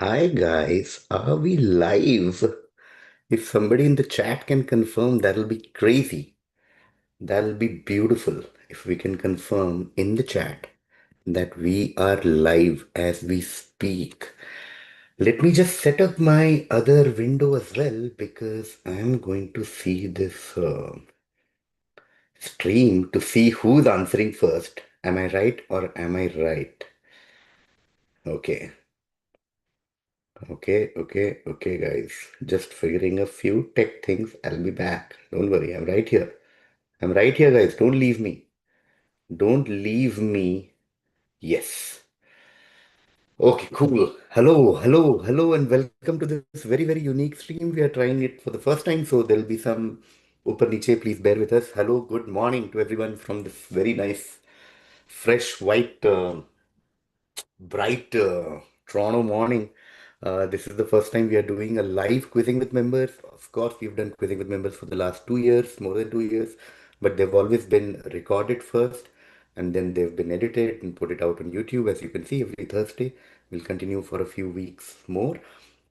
Hi guys, are we live? If somebody in the chat can confirm, that'll be crazy. That'll be beautiful if we can confirm in the chat that we are live as we speak. Let me just set up my other window as well because I'm going to see this stream to see who's answering first. Am I right or am I right? Okay. Okay, guys. Just figuring a few tech things. I'll be back. Don't worry, I'm right here. I'm right here, guys. Don't leave me. Don't leave me. Yes. Okay, cool. Hello, and welcome to this very unique stream. We are trying it for the first time, so there'll be some upper niche. Please bear with us. Hello, good morning to everyone from this very nice, fresh, white, bright Toronto morning. This is the first time we are doing a live quizzing with members. Of course, we've done quizzing with members for the last 2 years, more than 2 years, but they've always been recorded first and then they've been edited and put it out on YouTube. As you can see, every Thursday we'll continue for a few weeks more.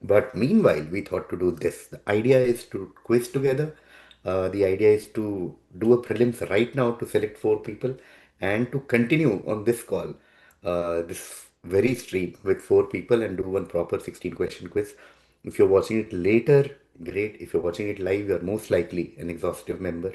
But meanwhile, we thought to do this. The idea is to quiz together. The idea is to do a prelims right now to select four people and to continue on this call, this very stream with four people and do one proper 16 question quiz. If you're watching it later, great. If you're watching it live, you're most likely an exhaustive member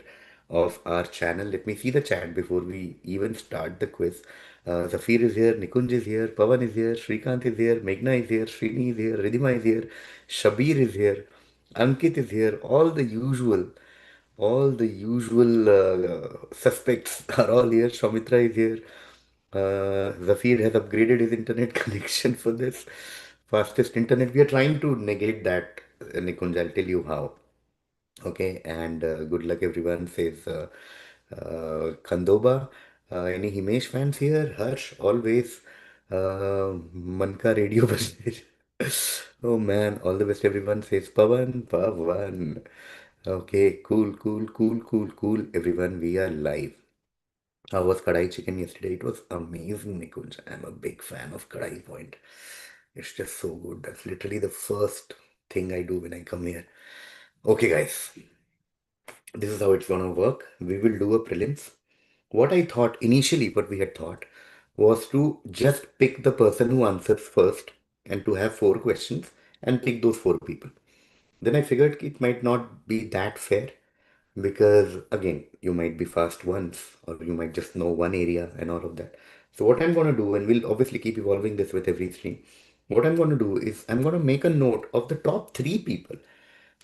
of our channel. Let me see the chat before we even start the quiz. Zafir is here, Nikunj is here, Pavan is here, Srikanth is here, Meghna is here, Srini is here, Ridhima is here, Shabir is here, Ankit is here, all the usual suspects are all here. Shaumitra is here. Zafir has upgraded his internet connection for this fastest internet. We are trying to negate that, Nikunj. I'll tell you how. Okay, and good luck, everyone, says Khandoba. Any Himesh fans here? Harsh, always. Manka Radio Bajaj. Oh man, all the best, everyone, says Pavan. Okay, cool. Everyone, we are live. How was Kadai chicken yesterday? It was amazing, Nikunj. I'm a big fan of Kadai Point. It's just so good. That's literally the first thing I do when I come here. Okay, guys, this is how it's gonna work. We will do a prelims. What I thought initially, what we had thought was to just pick the person who answers first and to have four questions and pick those four people. Then I figured it might not be that fair because again, you might be fast once or you might just know one area and all of that. So what I'm going to do, and we'll obviously keep evolving this with every stream, what I'm going to do is I'm going to make a note of the top three people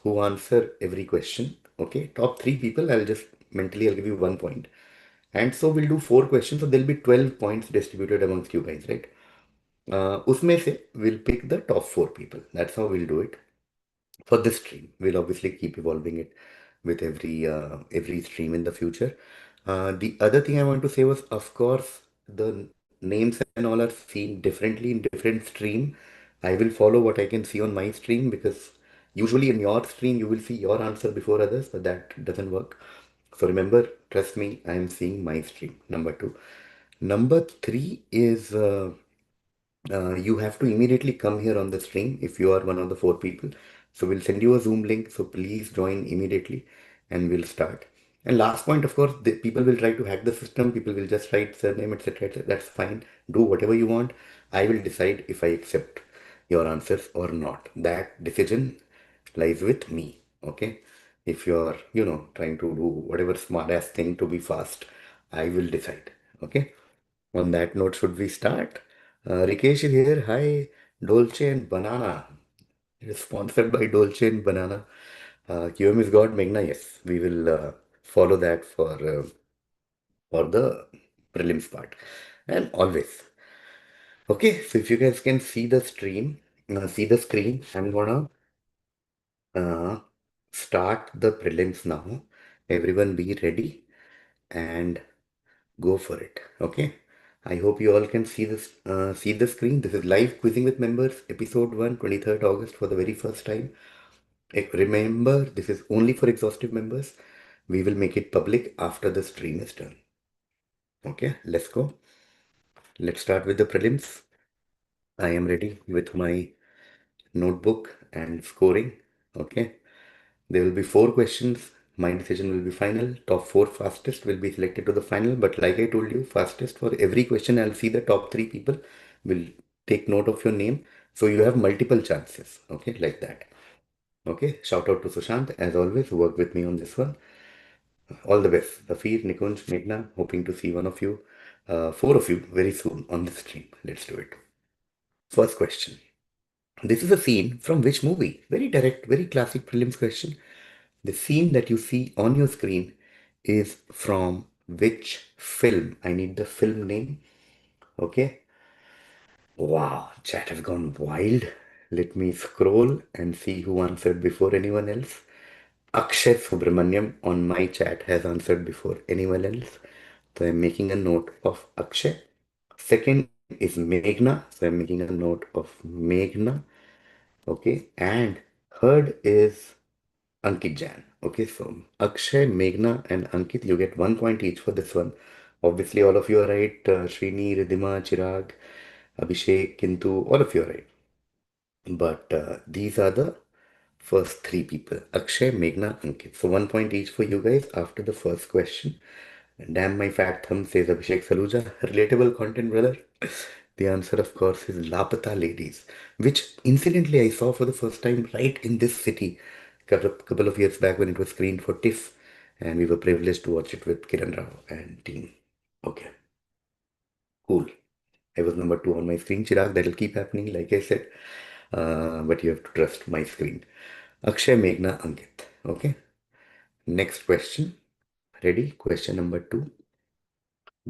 who answer every question. Okay, top three people, I'll give you 1 point. And so we'll do four questions, so there'll be 12 points distributed amongst you guys, right? Usme se we'll pick the top four people. That's how we'll do it for this stream. We'll obviously keep evolving it with every stream in the future. The other thing I want to say was, of course, the names and all are seen differently in different stream. I will follow what I can see on my stream because usually in your stream you will see your answer before others, but that doesn't work. So remember, trust me, I am seeing my stream. Number two. Number three is you have to immediately come here on the stream if you are one of the four people. So we'll send you a Zoom link. So please join immediately and we'll start. And last point, of course, the people will try to hack the system. People will just write surname, etc. etc. That's fine. Do whatever you want. I will decide if I accept your answers or not. That decision lies with me. Okay. If you're, trying to do whatever smart ass thing to be fast, I will decide. Okay. On that note, should we start? Rikesh is here. Hi, Dolce and Banana. It is sponsored by Dolce and Banana. QM is God, Meghna. Yes, we will follow that for the prelims part. And always. Okay, so if you guys can see the stream, see the screen, I'm gonna uh, start the prelims now. Everyone be ready and go for it. Okay. I hope you all can see the screen. This is live quizzing with members, episode 1, 23rd August for the very first time. Remember, this is only for exhaustive members. We will make it public after the stream is done. Okay, let's go. Let's start with the prelims. I am ready with my notebook, and scoring. Okay. There will be four questions. My decision will be final. Top four fastest will be selected to the final. But like I told you, fastest for every question, I'll see the top three people will take note of your name. So you have multiple chances. Okay, like that. Okay, shout out to Sushant as always, who worked with me on this one. All the best. Zafir, Nikunj, Meghna, hoping to see one of you, four of you very soon on the stream. Let's do it. First question. This is a scene from which movie? Very direct, very classic prelims question. The scene that you see on your screen is from which film? I need the film name. Okay. Wow, chat has gone wild. Let me scroll and see who answered before anyone else. Akshay Subramanyam on my chat has answered before anyone else. So I'm making a note of Akshay. Second is Meghna. So I'm making a note of Meghna. Okay. And third is Ankit Jan. Okay, so Akshay, Meghna, and Ankit, you get 1 point each for this one. Obviously, all of you are right. Srini, Ridhima, Chirag, Abhishek, Kintu, all of you are right. But these are the first three people: Akshay, Meghna, Ankit. So 1 point each for you guys after the first question. Damn, my fat thumb, says Abhishek Saluja. Relatable content, brother. The answer, of course, is Lapata Ladies, which incidentally I saw for the first time right in this city couple of years back when it was screened for TIFF, and we were privileged to watch it with Kiran Rao and team. Okay, cool. I was number two on my screen. Chirag, that'll keep happening, like I said. But you have to trust my screen. Akshay, Meghna, Ankit. Okay. Next question. Ready? Question number two.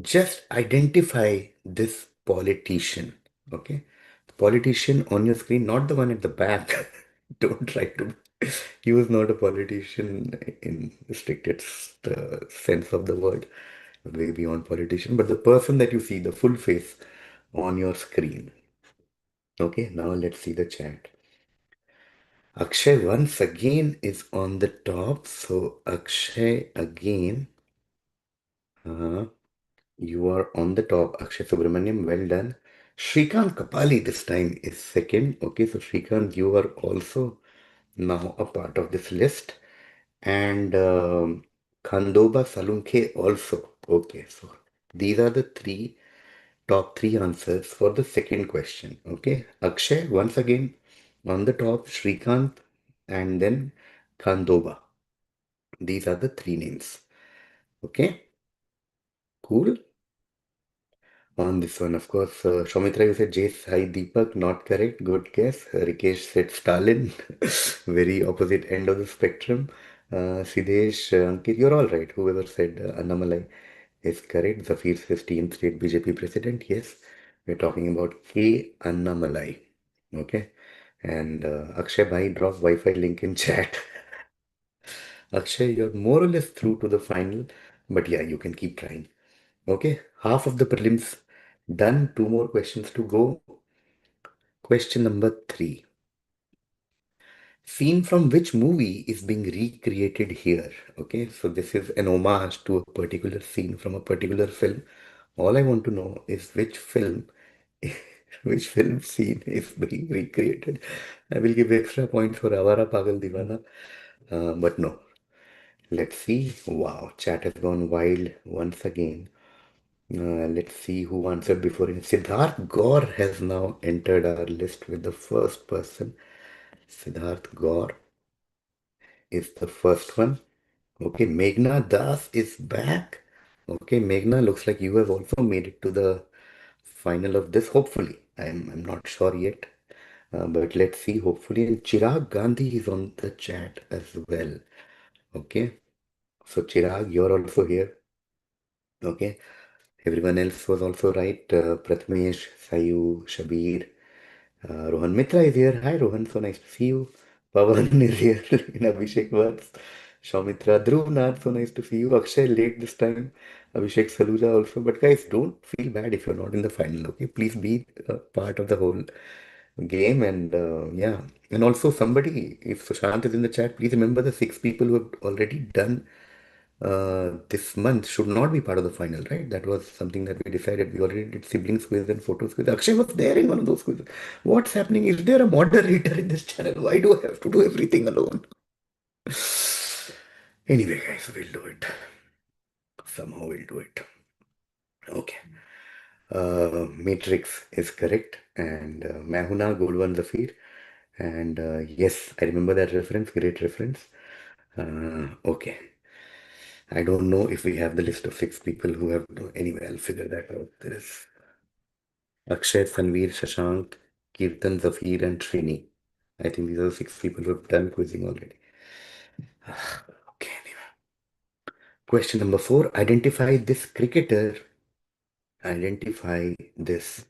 Just identify this politician. Okay. The politician on your screen, not the one at the back. Don't try to. He was not a politician in restricted sense of the word, way beyond politician, but the person that you see, the full face on your screen. Okay, now let's see the chat. Akshay once again is on the top. So Akshay again, uh, you are on the top. Akshay Subramaniam, well done. Srikanth Kapali this time is second. Okay, so Srikanth, you are also now a part of this list. And Khandoba Salunke also. Okay, so these are the top three answers for the second question. Okay, Akshay once again on the top, Srikanth, and then Khandoba. These are the three names. Okay, cool. On this one, of course, Shaumitra, you said Jay Sai Deepak, not correct. Good guess. Rikesh said Stalin, very opposite end of the spectrum. Siddesh, Ankit, you're all right. Whoever said Annamalai is correct. Zafir says team state BJP president. Yes, we're talking about K. Annamalai. Okay. And Akshay Bhai dropped Wi-Fi link in chat. Akshay, you're more or less through to the final, but yeah, you can keep trying. Okay, half of the prelims done. Two more questions to go. Question number three. Scene from which movie is being recreated here? Okay, so this is an homage to a particular scene from a particular film. All I want to know is which film, which film scene is being recreated. I will give extra points for Avara Pagal Divana, but no. Let's see. Wow, chat has gone wild once again. Let's see who answered before him. Siddharth Gaur has now entered our list with the first person. Siddharth Gaur is the first one. Okay, Meghna Das is back. Okay, Meghna, looks like you have also made it to the final of this, hopefully. I'm not sure yet, but let's see, hopefully. And Chirag Gandhi is on the chat as well. Okay, so Chirag, you're also here. Okay, everyone else was also right. Prathamesh, Sayu, Shabir, Rohan Mitra is here. Hi Rohan, so nice to see you. Pavan is here in Abhishek words. Shaumitra, Dhruvnath, so nice to see you. Akshay late this time. Abhishek Saluja also. But guys, don't feel bad if you're not in the final, okay? Please be part of the whole game. And yeah. And also somebody, if Sushant is in the chat, please remember the six people who have already done this month should not be part of the final, right? That was something that we decided. We already did siblings quiz and photos quiz. Akshay was there in one of those quizzes. What's happening? Is there a moderator in this channel? Why do I have to do everything alone? Anyway, guys, we'll do it. Somehow we'll do it. Okay. Matrix is correct. And Mahuna, Golwan Zafir. And yes, I remember that reference. Great reference. Okay. I don't know if we have the list of six people who have. Anyway, I'll figure that out. There is Akshay, Sanveer, Shashank, Kirtan, Zafir, and Srini. I think these are the six people who have done quizzing already. Okay, anyway. Question number four. Identify this cricketer. Identify this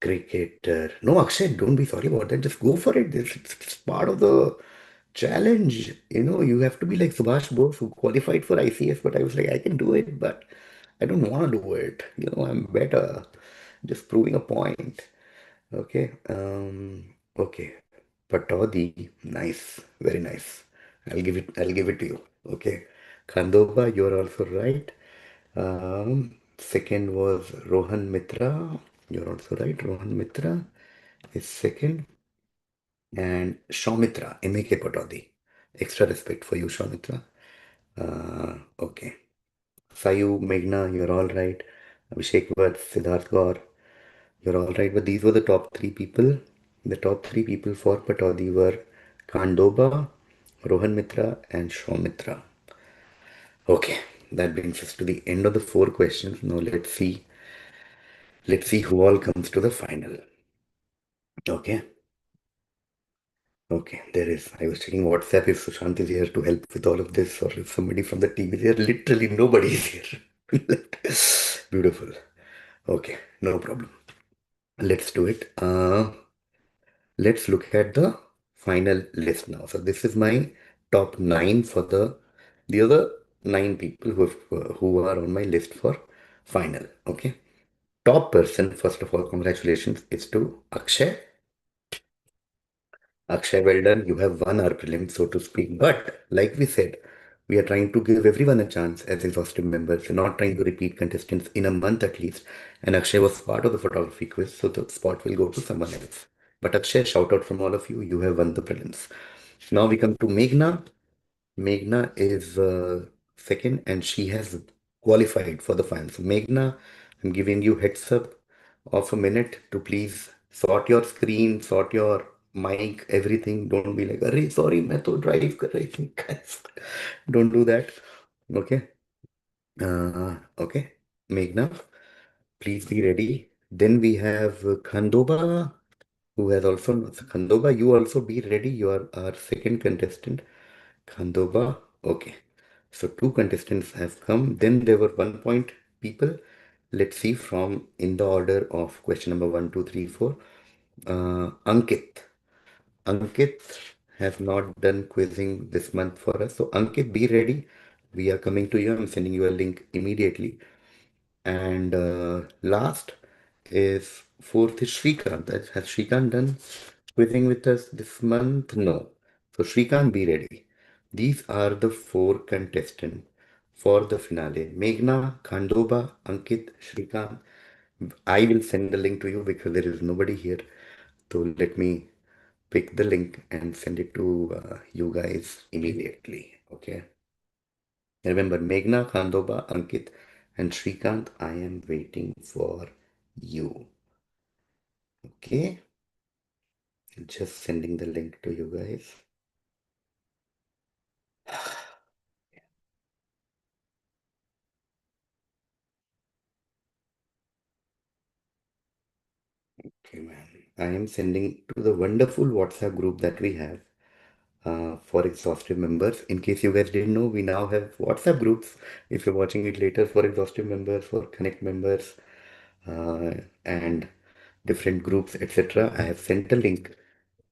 cricketer. No, Akshay, don't be sorry about that. Just go for it. It's part of the challenge. You know, you have to be like Subhash Bose who qualified for ICS, but I was like, I can do it, but I don't want to do it. You know, I'm better. Just proving a point. Okay. Okay. Patodi. Nice. Very nice. I'll give it to you. Okay. Khandoba, you're also right. Second was Rohan Mitra. You're also right. Rohan Mitra is second. And Shaumitra, M.A.K. Patodi. Extra respect for you, Shaumitra. Okay. Sayu, Meghna, you're all right. Abhishek Vath, Siddharth Gaur, you're all right. But these were the top three people. The top three people for Patodi were Khandoba, Rohan Mitra, and Shaumitra. Okay, that brings us to the end of the four questions. Now let's see who all comes to the final. Okay. Okay, there is. I was checking WhatsApp if Sushant is here to help with all of this or if somebody from the team is here. Literally nobody is here. Beautiful. Okay, no problem. Let's do it. Let's look at the final list now. So this is my top nine for the other nine people who are on my list for final. Okay. Top person, first of all, congratulations, is to Akshay. Akshay, well done. You have won our prelims, so to speak. But like we said, we are trying to give everyone a chance as exhaustive members. We're not trying to repeat contestants in a month at least. And Akshay was part of the photography quiz, so the spot will go to someone else. But Akshay, shout out from all of you. You have won the prelims. Now we come to Meghna. Meghna is second and she has qualified for the final. So Meghna, I'm giving you heads up of a minute to please sort your screen, sort your mic, everything. Don't be like, "Arey, sorry, मैं तो drive कर रही थी." Guys, don't do that. Okay. Okay. Meghna, please be ready. Then we have Khandoba, who has also Khandoba. You also be ready. You are our second contestant. Khandoba. Okay. So two contestants have come. Then there were 1 point people. Let's see from in the order of question number one, two, three, four. Ankit. Ankit has not done quizzing this month for us. So Ankit, be ready. We are coming to you. I'm sending you a link immediately. And last is fourth is Srikanth. Has Srikanth done quizzing with us this month? No. So Srikanth, be ready. These are the four contestants for the finale. Meghna, Khandoba, Ankit, Srikanth. I will send the link to you because there is nobody here. So let me pick the link and send it to you guys immediately. Okay. Remember, Meghna, Khandoba, Ankit, and Srikanth, I am waiting for you. Okay, just sending the link to you guys. Okay, man. I am sending to the wonderful WhatsApp group that we have for exhaustive members. In case you guys didn't know, we now have WhatsApp groups. If you're watching it later, for exhaustive members, for Connect members, and different groups, etc. I have sent a link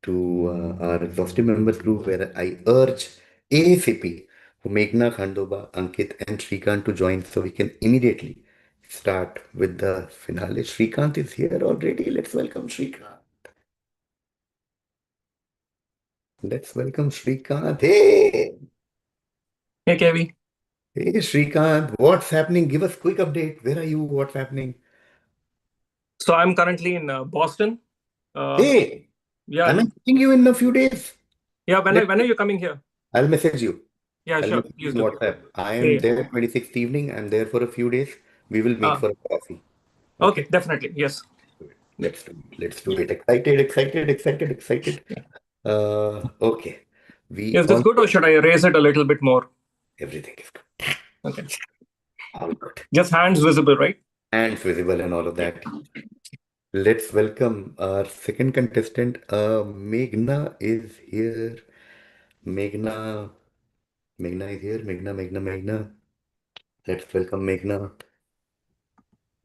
to our exhaustive members group where I urge ASAP for Meghna, Khandoba, Ankit, and Srikanth to join so we can immediately start with the finale. Srikanth is here already. Let's welcome Srikanth. Let's welcome Srikanth. Hey! Hey, Kevi. Hey Srikanth, what's happening? Give us quick update. Where are you? What's happening? So I'm currently in Boston. Uh, Hey, yeah, I'm meeting you in a few days. yeah. When are, Let when are you coming here? I'll message you. Yeah, I'll sure. message you Please in do. WhatsApp. I Yeah, am yeah. there 26th evening. I'm there for a few days. We will meet Ah, for a coffee. okay, Okay. definitely. Yes. Yeah. Let's do it. Let's do it. Excited, excited, excited, excited. Yeah. Okay. We Is this all good or should I raise it a little bit more? everything is good. Okay. All good. Just hands visible, right? Hands visible and all of Yeah. that. Let's welcome our second contestant. Meghna is here. Meghna. Meghna is here. Meghna. Let's welcome Meghna.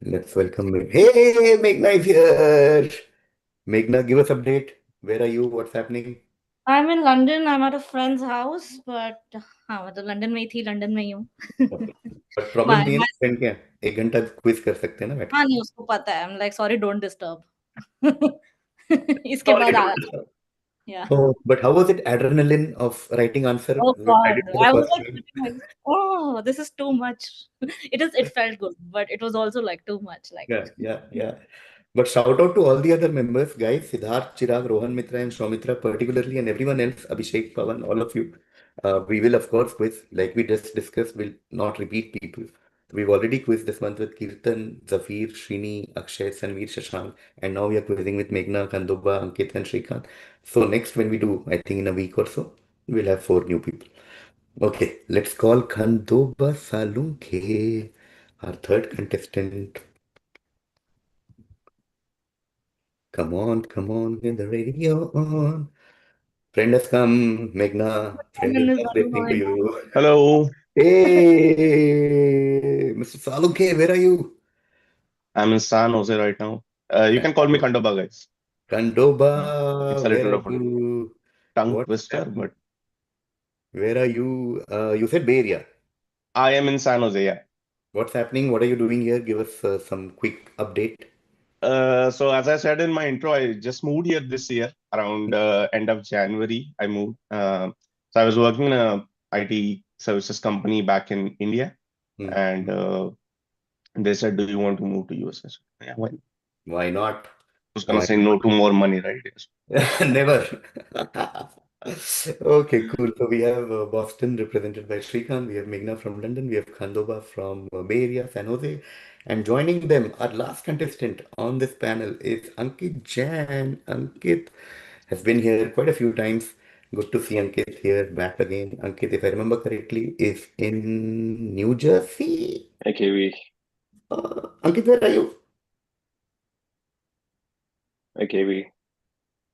Let's welcome Meghna. Hey, Meghna is here. Meghna, give us update. Where are you? What's happening? I'm in London. I'm at a friend's house, but हाँ मतलब London में ही थी London में ही हूँ Okay. But problem my नहीं है my ना friend क्या है? 1 घंटा क्विज कर सकते हैं ना बैठ के. हाँ नहीं उसको पता है I'm like sorry don't disturb इसके Sorry, बाद आ don't disturb. yeah Oh, but how was it? Adrenaline of writing answer oh when I god did for the I was first like time. sitting like oh this is too much it felt good but it was also like too much like Yeah. But shout out to all the other members, guys, Siddharth, Chirag, Rohan Mitra, and Shaumitra, particularly, and everyone else, Abhishek, Pawan, all of you. We will, of course, quiz, like we just discussed, we'll not repeat people. We've already quizzed this month with Kirtan, Zafir, Srini, Akshay, Sanveer, Shashank, and now we are quizzing with Meghna, Khandoba, Ankit, and Srikanth. So next, when we do, I think in a week or so, we'll have 4 new people. Okay, let's call Khandoba Salunke, our third contestant. Come on, get the radio on. Friend has come, Meghna. Friend is London is just running listening to on you. Hello, Hey, Mr. Salunke, where are you? I'm in San Jose right now. You can call me Khandoba, guys. It's Kandoba, a where little are of a you? tongue What's twister, happening? but Where are you? You said Bay Area. I am in San Jose, yeah. What's happening? What are you doing here? Give us some quick update. So as I said in my intro, I just moved here this year, around end of January. I moved. So I was working in a IT services company back in India, Hmm. and they said, "Do you want to move to US?" said, "Yeah, why not?" Why not? Who's gonna Why say no to more money, right? Yes. Never. Okay, cool. So we have Boston represented by Srikanth. We have Meghna from London. We have Khandoba from Bay Area, San Jose. And joining them, our last contestant on this panel is Ankit Jain. Ankit has been here quite a few times. Good to see Ankit here back again. Ankit, if I remember correctly, is in New Jersey. Hey, KV. Ankit, where are you? Hey, KV.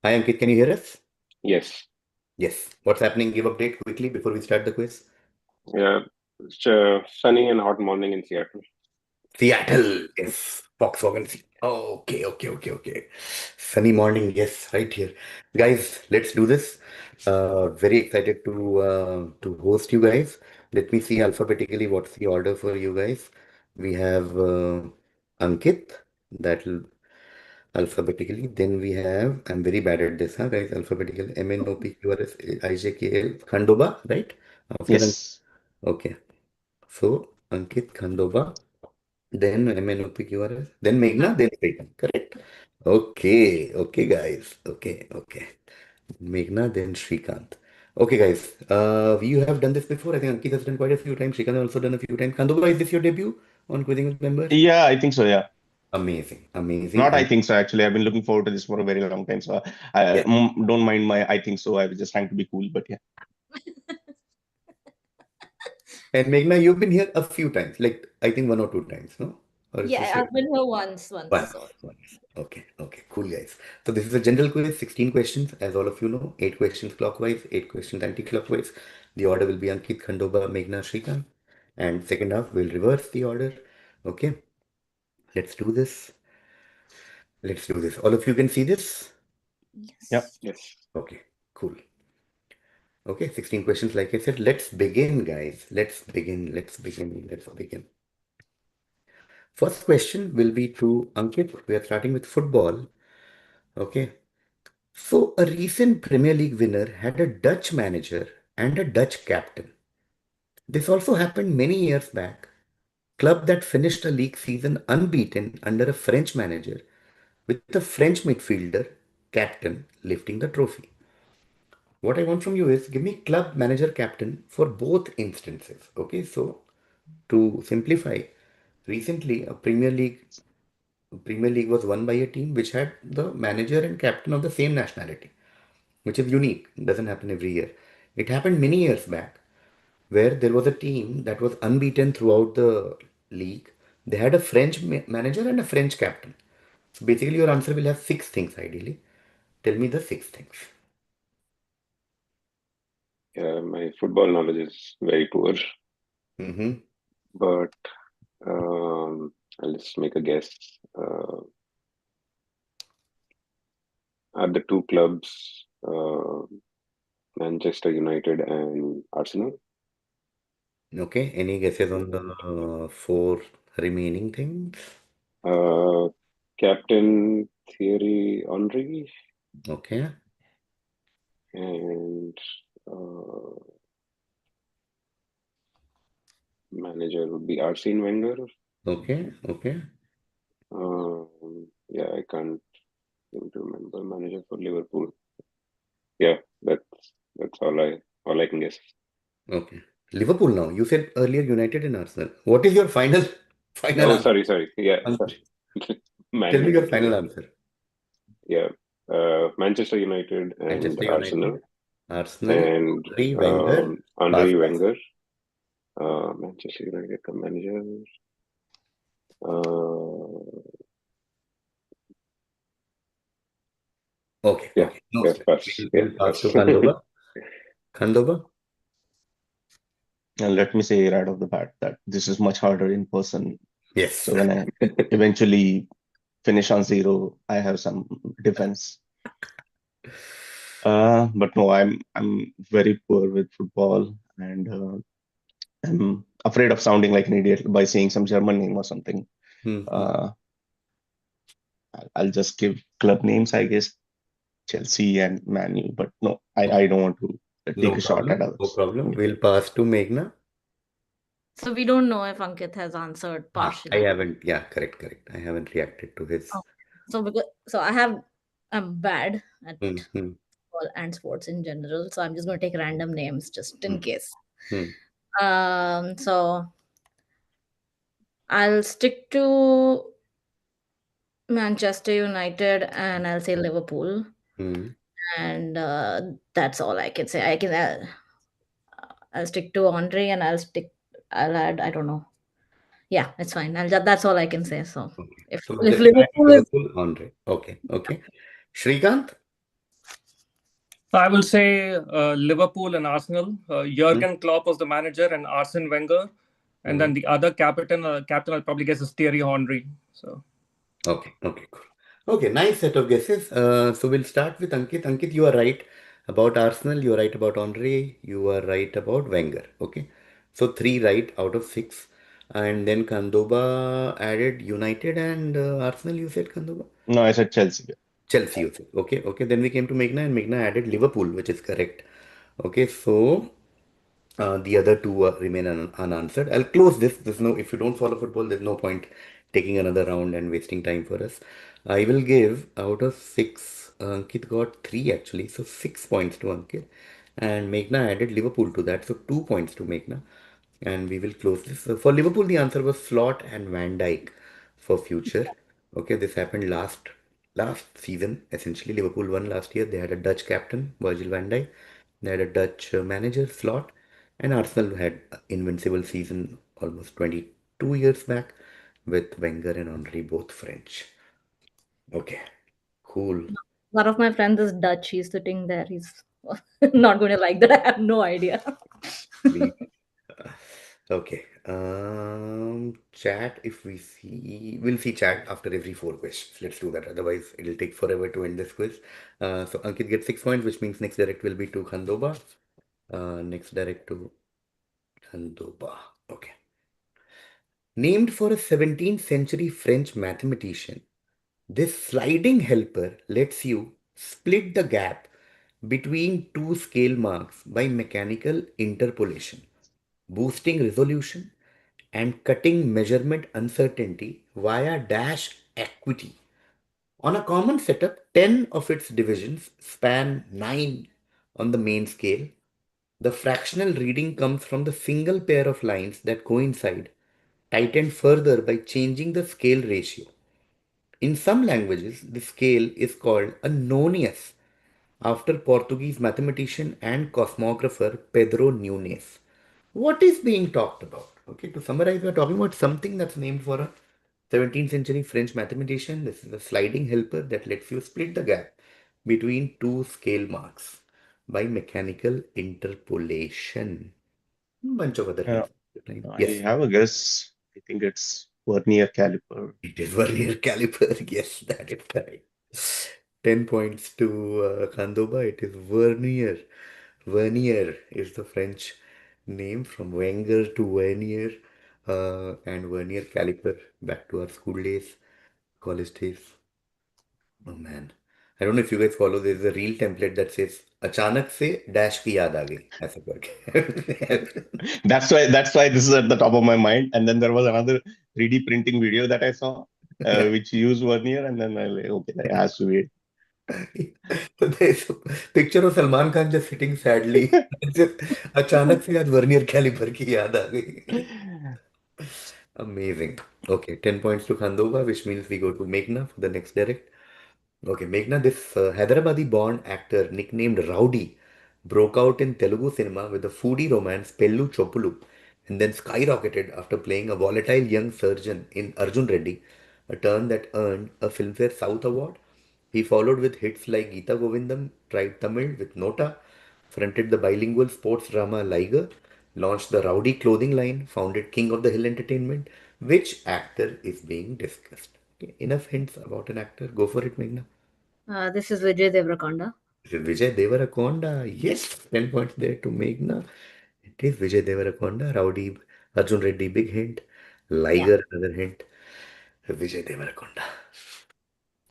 Hi, Ankit, can you hear us? Yes. Yes. What's happening? Give update quickly before we start the quiz. Yeah. It's a sunny and hot morning in Seattle. Seattle, yes. Volkswagen. Okay. Sunny morning, yes, right here. Guys, let's do this. Very excited to host you guys. Let me see alphabetically what's the order for you guys. We have Ankit, that'll alphabetically. Then we have, I'm very bad at this, huh, guys? Alphabetical MNOPQRS IJKL Khandoba, right? After Yes. okay. So Ankit Khandoba. Then MNOPQRS, then Meghna, then Srikanth, correct? Okay, guys. Okay. Meghna, then Srikanth. Okay, guys. You have done this before. I think Ankit has done quite a few times. Srikanth has also done a few times. Khandoba, is this your debut on Quizzing with Members? Yeah, I think so. Yeah. Amazing. Not I And think so. Actually, I've been looking forward to this for a very long time. So yeah, don't mind my I think so. I was just trying to be cool, but yeah. and Meghna, you've been here a few times, like I think 1 or 2 times, no? Or is yeah this your I've been here once one? so Okay, cool, guys. So this is a general quiz, 16 questions, as all of you know, 8 questions clockwise, 8 questions anti-clockwise. The order will be Ankit, Khandoba, Meghna, Srikanth, and second half we'll reverse the order. Okay, let's do this. Let's do this. All of you can see this? Yeah. yes Yes. Okay, cool. Okay, 16 questions, like I said. Let's begin, guys. Let's begin. First question will be to Ankit. We are starting with football. Okay. So, a recent Premier League winner had a Dutch manager and a Dutch captain. This also happened many years back. Club that finished a league season unbeaten under a French manager with a French midfielder captain lifting the trophy. What I want from you is give me club manager captain for both instances. Okay, so to simplify, recently a Premier League was won by a team which had the manager and captain of the same nationality, which is unique. Doesn't happen every year. It happened many years back where there was a team that was unbeaten throughout the league. They had a French manager and a French captain. So basically, your answer will have six things ideally. Tell me the six things. Yeah, my football knowledge is very poor, Mm-hmm. but I'll just make a guess. Are the two clubs Manchester United and Arsenal? Okay. Any guesses on the four remaining things? Uh, Captain Thierry Henry Okay. and uh, manager would be Arsene Wenger. Okay. Okay. Yeah, I can't seem to remember manager for Liverpool. Yeah, that's all I can guess. Okay. Liverpool now. You said earlier United and Arsenal. What is your final final Oh, answer? sorry. Yeah, Answer. Man Tell me your United. final Yeah, answer. yeah. Manchester United and Manchester Arsenal United, Arsenal, and Henry, Wenger, pass, Henry pass. Wenger. Manchester United manager. Uh, Okay, yeah, okay. No yeah. stress. Pass. Yeah, We'll pass pass. to Khandoba. Khandoba? And let me say right off the bat that this is much harder in person. Yes. So when I eventually finish on zero, I have some defense. But no, I'm very poor with football, and I'm afraid of sounding like an idiot by saying some German name or something. Mm-hmm. Uh, I'll just give club names, I guess, Chelsea and Man U. But no, I don't want to take No a shot at problem. No others. problem. We'll pass to Meghna. So we don't know if Ankit has answered I partially. haven't. Yeah, correct, correct. I haven't reacted to his. Oh. I'm bad at Mm-hmm. football and sports in general. So I'm just going to take random names just in case. Mm-hmm. So I'll stick to Manchester United and I'll say Liverpool. Mm-hmm. And that's all I can say. I'll stick to Andre and I'll add, I don't know. Yeah, it's fine. That's all I can say. So Okay. if So if just Liverpool is Liverpool, Andre. Okay, okay. Srikanth? So I will say Liverpool and Arsenal. Mm-hmm. Jurgen Klopp was the manager and Arsene Wenger. And then the other captain I'll probably guess is Thierry Henry. So Okay, okay, cool. Okay, nice set of guesses. So we'll start with Ankit. Ankit, you are right about Arsenal, you are right about Henry, you are right about Wenger. Okay, so three right out of six. And then Khandoba added United and Arsenal, you said Khandoba? No, I said Chelsea. Chelsea, you said. Okay, okay. Then we came to Meghna and Meghna added Liverpool, which is correct. Okay, so the other two remain unanswered. I'll close this. There's no, if you don't follow football, there's no point taking another round and wasting time for us. I will give out of six. Ankit got three actually, so 6 points to Ankit, and Meghna added Liverpool to that, so 2 points to Meghna. And we will close this. So for Liverpool, the answer was Slot and Van Dijk for future. Okay, this happened last season. Essentially, Liverpool won last year. They had a Dutch captain, Virgil van Dijk. They had a Dutch manager, Slot, and Arsenal had an invincible season almost 22 years back with Wenger and Henry both French. Okay, cool. one of my friends is Dutch. He's sitting there. He's not going to like that. I have no idea. Sweet. Okay. Chat, if we'll see chat after every four questions. Let's do that. Otherwise, it'll take forever to end this quiz. So Ankit gets 6 points, which means next direct will be to Khandoba. Next direct to Khandoba. Okay. Named for a 17th century French mathematician, this sliding helper lets you split the gap between two scale marks by mechanical interpolation. boosting resolution, and cutting measurement uncertainty via dash equity. On a common setup, 10 of its divisions span 9 on the main scale. The fractional reading comes from the single pair of lines that coincide, tightened further by changing the scale ratio. In some languages, the scale is called a nonius after Portuguese mathematician and cosmographer Pedro Nunes. What is being talked about? Okay, to summarize, we are talking about something that's named for a 17th century French mathematician. This is a sliding helper that lets you split the gap between two scale marks by mechanical interpolation. Bunch of other Uh, things. I Yes, have a guess. I think it's vernier caliper. it is vernier caliper. Yes, that is correct. 10 points to Khandoba. It is vernier. Vernier is the French name from Wenger to vernier, and vernier caliper back to our school days, college days. Oh man. I don't know if you guys follow, there's a reel template that says अचानक से dash की याद आ गई ऐसे करके. That's why this is at the top of my mind. And then there was another 3D printing video that I saw, which used vernier, and then I like, okay, that has to be So there's a picture of Salman Khan just sitting sadly. Just अचानक से आज vernier caliper की याद आ गई. it. Amazing. Okay, 10 points to Khandova, which means we go to Meghna for the next direct. Okay, Meghna, this Hyderabadi-born actor nicknamed Rowdy broke out in Telugu cinema with the foodie romance Pellu Chopulu and then skyrocketed after playing a volatile young surgeon in Arjun Reddy, a turn that earned a Filmfare South Award. He followed with hits like Geeta Govindam, tried Tamil with Nota, fronted the bilingual sports drama Liger, launched the Rowdy clothing line, founded King of the Hill Entertainment. Which actor is being discussed? Okay, enough hints about an actor. Go for it, Meghna. This is Vijay Deverakonda. This is Vijay Deverakonda. Yes, 10 points there to Meghna. It is Vijay Deverakonda. Rowdy, Arjun Reddy, big hint. Yeah. Liger, another hint. Vijay Deverakonda.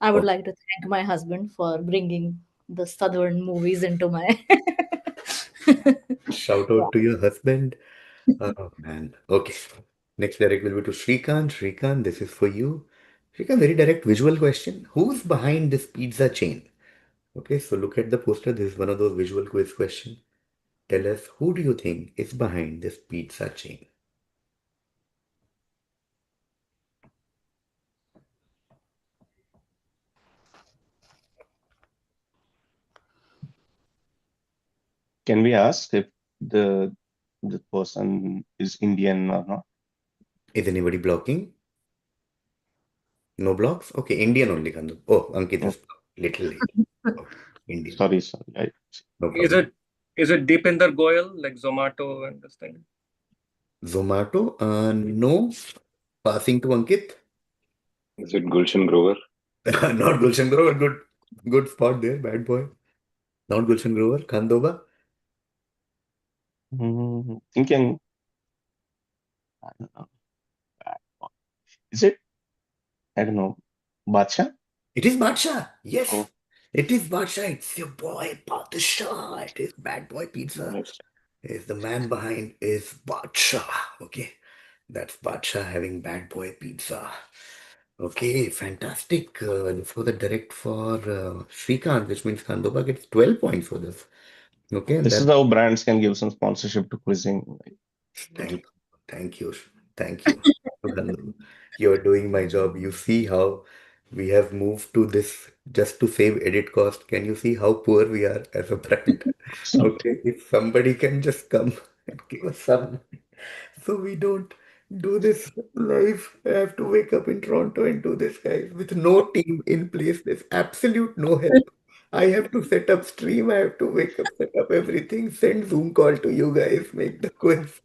I would Oh, like to thank my husband for bringing the southern movies into my. shout Yeah. out to your husband. Oh, man. Okay. Next direct will be to Srikanth. Srikanth, this is for you. Srikanth, very direct visual question. Who's behind this pizza chain? Okay, so look at the poster. This is one of those visual quiz questions. Tell us, who do you think is behind this pizza chain? Can we ask if the the person is Indian or not? Is anybody blocking? No blocks? Okay, Indian only, Khandu. Oh, Ankit Oh, is little late. Okay, Indian. sorry. No Is problem. it Deepinder Goyal like Zomato and this thing? Zomato? No. Passing to Ankit. Is it Gulshan Grover? Not Gulshan Grover. Good spot there, bad boy. Not Gulshan Grover. Khandoba. Thinking, I don't know. Is it? I don't know. Bacha? It is Badsha. Yes. Oh, It is Badsha. It's your boy, Badsha. It is Bad Boy Pizza. Nice. Is the man behind is Badsha. Okay. That's Badsha having Bad Boy Pizza. Okay, fantastic. This was a direct for Srikanth, which means Khandoba gets 12 points for this. Okay, and this is that how brands can give some sponsorship to quizzing. thank you, thank you, thank you. Khandoba. You're doing my job. You see how we have moved to this just to save edit cost. Can you see how poor we are as a brand? Okay, if somebody can just come and give us some. So we don't do this live. I have to wake up in Toronto and do this, guys, with no team in place. There's absolute no help. I have to set up stream. I have to wake up, set up everything, send Zoom call to you guys, make the quiz.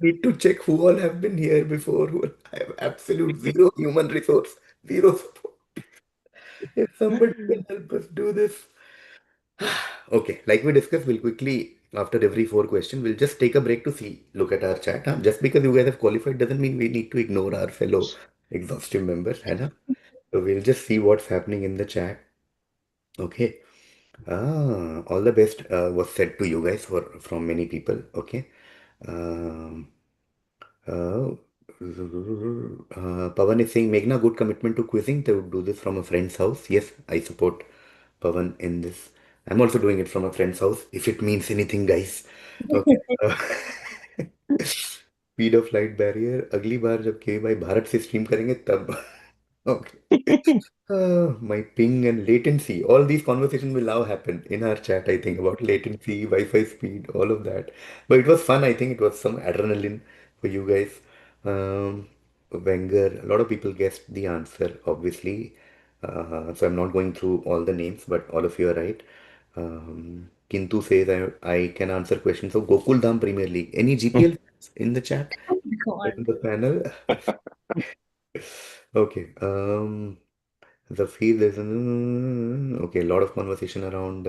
Need to check who all have been here before. I have absolute zero human resource, zero support. If somebody can help us do this. Okay, like we discussed, we'll quickly, after every four question, we'll just take a break to see, look at our chat. Huh? Just because you guys have qualified doesn't mean we need to ignore our fellow exhaustive members. Hai na? So we'll just see what's happening in the chat. Okay. All the best was said to you guys from many people. Okay. Um, uh, Pawan is saying, Meghna, good commitment to quizzing. They would do this from a friend's house. Yes, I support Pawan in this. I'm also doing it from a friend's house, if it means anything, guys. Okay. Speed of light barrier. अगली बार जब के भाई भारत से stream करेंगे तब okay. My ping and latency. All these conversations will now happen in our chat, I think, about latency, Wi-Fi speed, all of that. But it was fun. I think it was some adrenaline for you guys. Wenger, a lot of people guessed the answer, obviously. So I'm not going through all the names, but all of you are right. Kintu says I can answer questions of Gokul Dham Premier League. Any GPL fans in the chat or God. in the panel? Okay. The field is okay. A lot of conversation around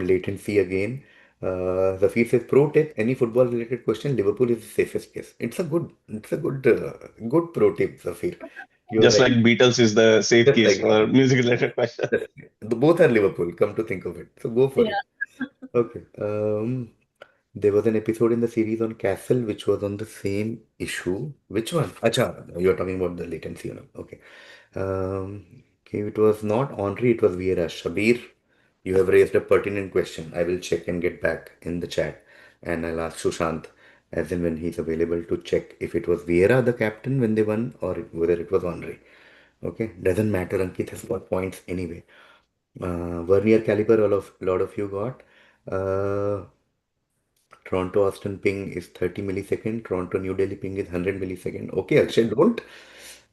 latency again. The field says pro tip. Any football related question, Liverpool is the safest guess. It's a good pro tip, Zafir. You're Just like right. Beatles is the safe Just case like for that. music related question. Both are Liverpool. Come to think of it, so go for it. Yeah. Okay. There was an episode in the series on Castle which was on the same issue. Which one? Acha, you're talking about the latency, Okay. Okay, it was not Henri, it was Vieira. Shabir, you have raised a pertinent question. I will check and get back in the chat. And I'll ask Sushant, as in when he's available, to check if it was Vieira the captain when they won or whether it was Henri. Okay, doesn't matter. Ankit has got points anyway. Vernier caliper, lot of you got. Uh, Toronto Austin ping is 30 millisecond. Toronto New Delhi ping is 100 millisecond. Okay, Akshay, don't.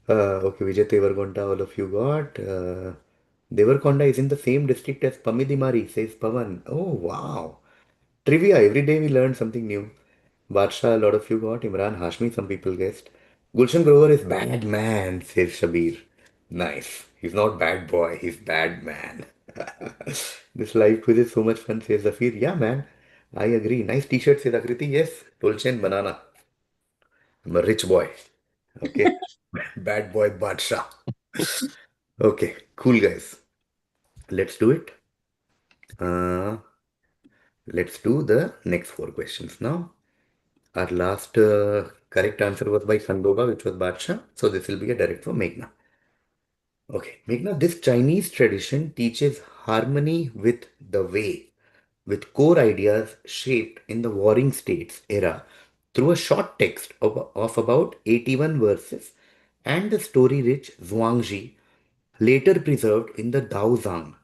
Okay, Vijay Devarkonda, all of you got. Devarkonda is in the same district as Pamidimari, says Pavan. Oh, wow. Trivia, every day we learn something new. Badsha, a lot of you got. Imran Hashmi, some people guessed. Gulshan Grover is bad man, says Shabir. Nice. He's not bad boy, he's bad man. This live quiz is so much fun, says Zafir. Yeah, man. I agree. Nice t-shirt, says Akriti. Yes. Dolce and banana. I'm a rich boy. Okay. Bad boy Badsha. Okay. Cool, guys. Let's do it. Uh, let's do the next four questions now. Our last correct answer was by Khandoba, which was Badsha. So this will be a direct from Meghna. Okay, Meghna, this Chinese tradition teaches harmony with the way, with core ideas shaped in the Warring States era through a short text of about 81 verses and the story-rich Zhuangzi, later preserved in the Daozang.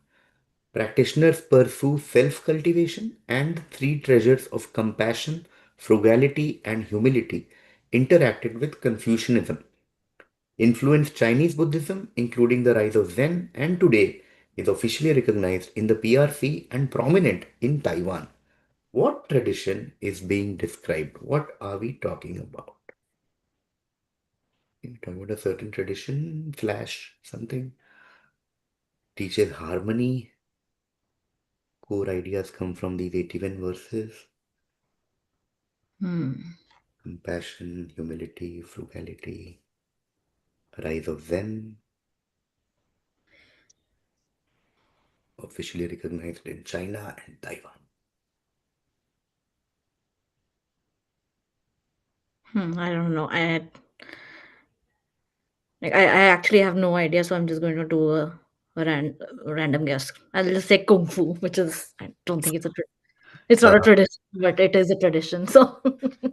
Practitioners pursue self cultivation and the three treasures of compassion, frugality, and humility interacted with Confucianism, influenced Chinese Buddhism, including the rise of Zen, and today is officially recognized in the PRC and prominent in Taiwan. What tradition is being described? What are we talking about? Are we talking about a certain tradition slash something? Teaches harmony. Core ideas come from these 81 verses. Hmm. Compassion, humility, frugality, rise of Zen, officially recognized in China and Taiwan. I don't know. I actually have no idea, so I'm just going to do a random guess. I'll just say kung fu, which is I don't think it's not a Uh, tradition, but it is a tradition. So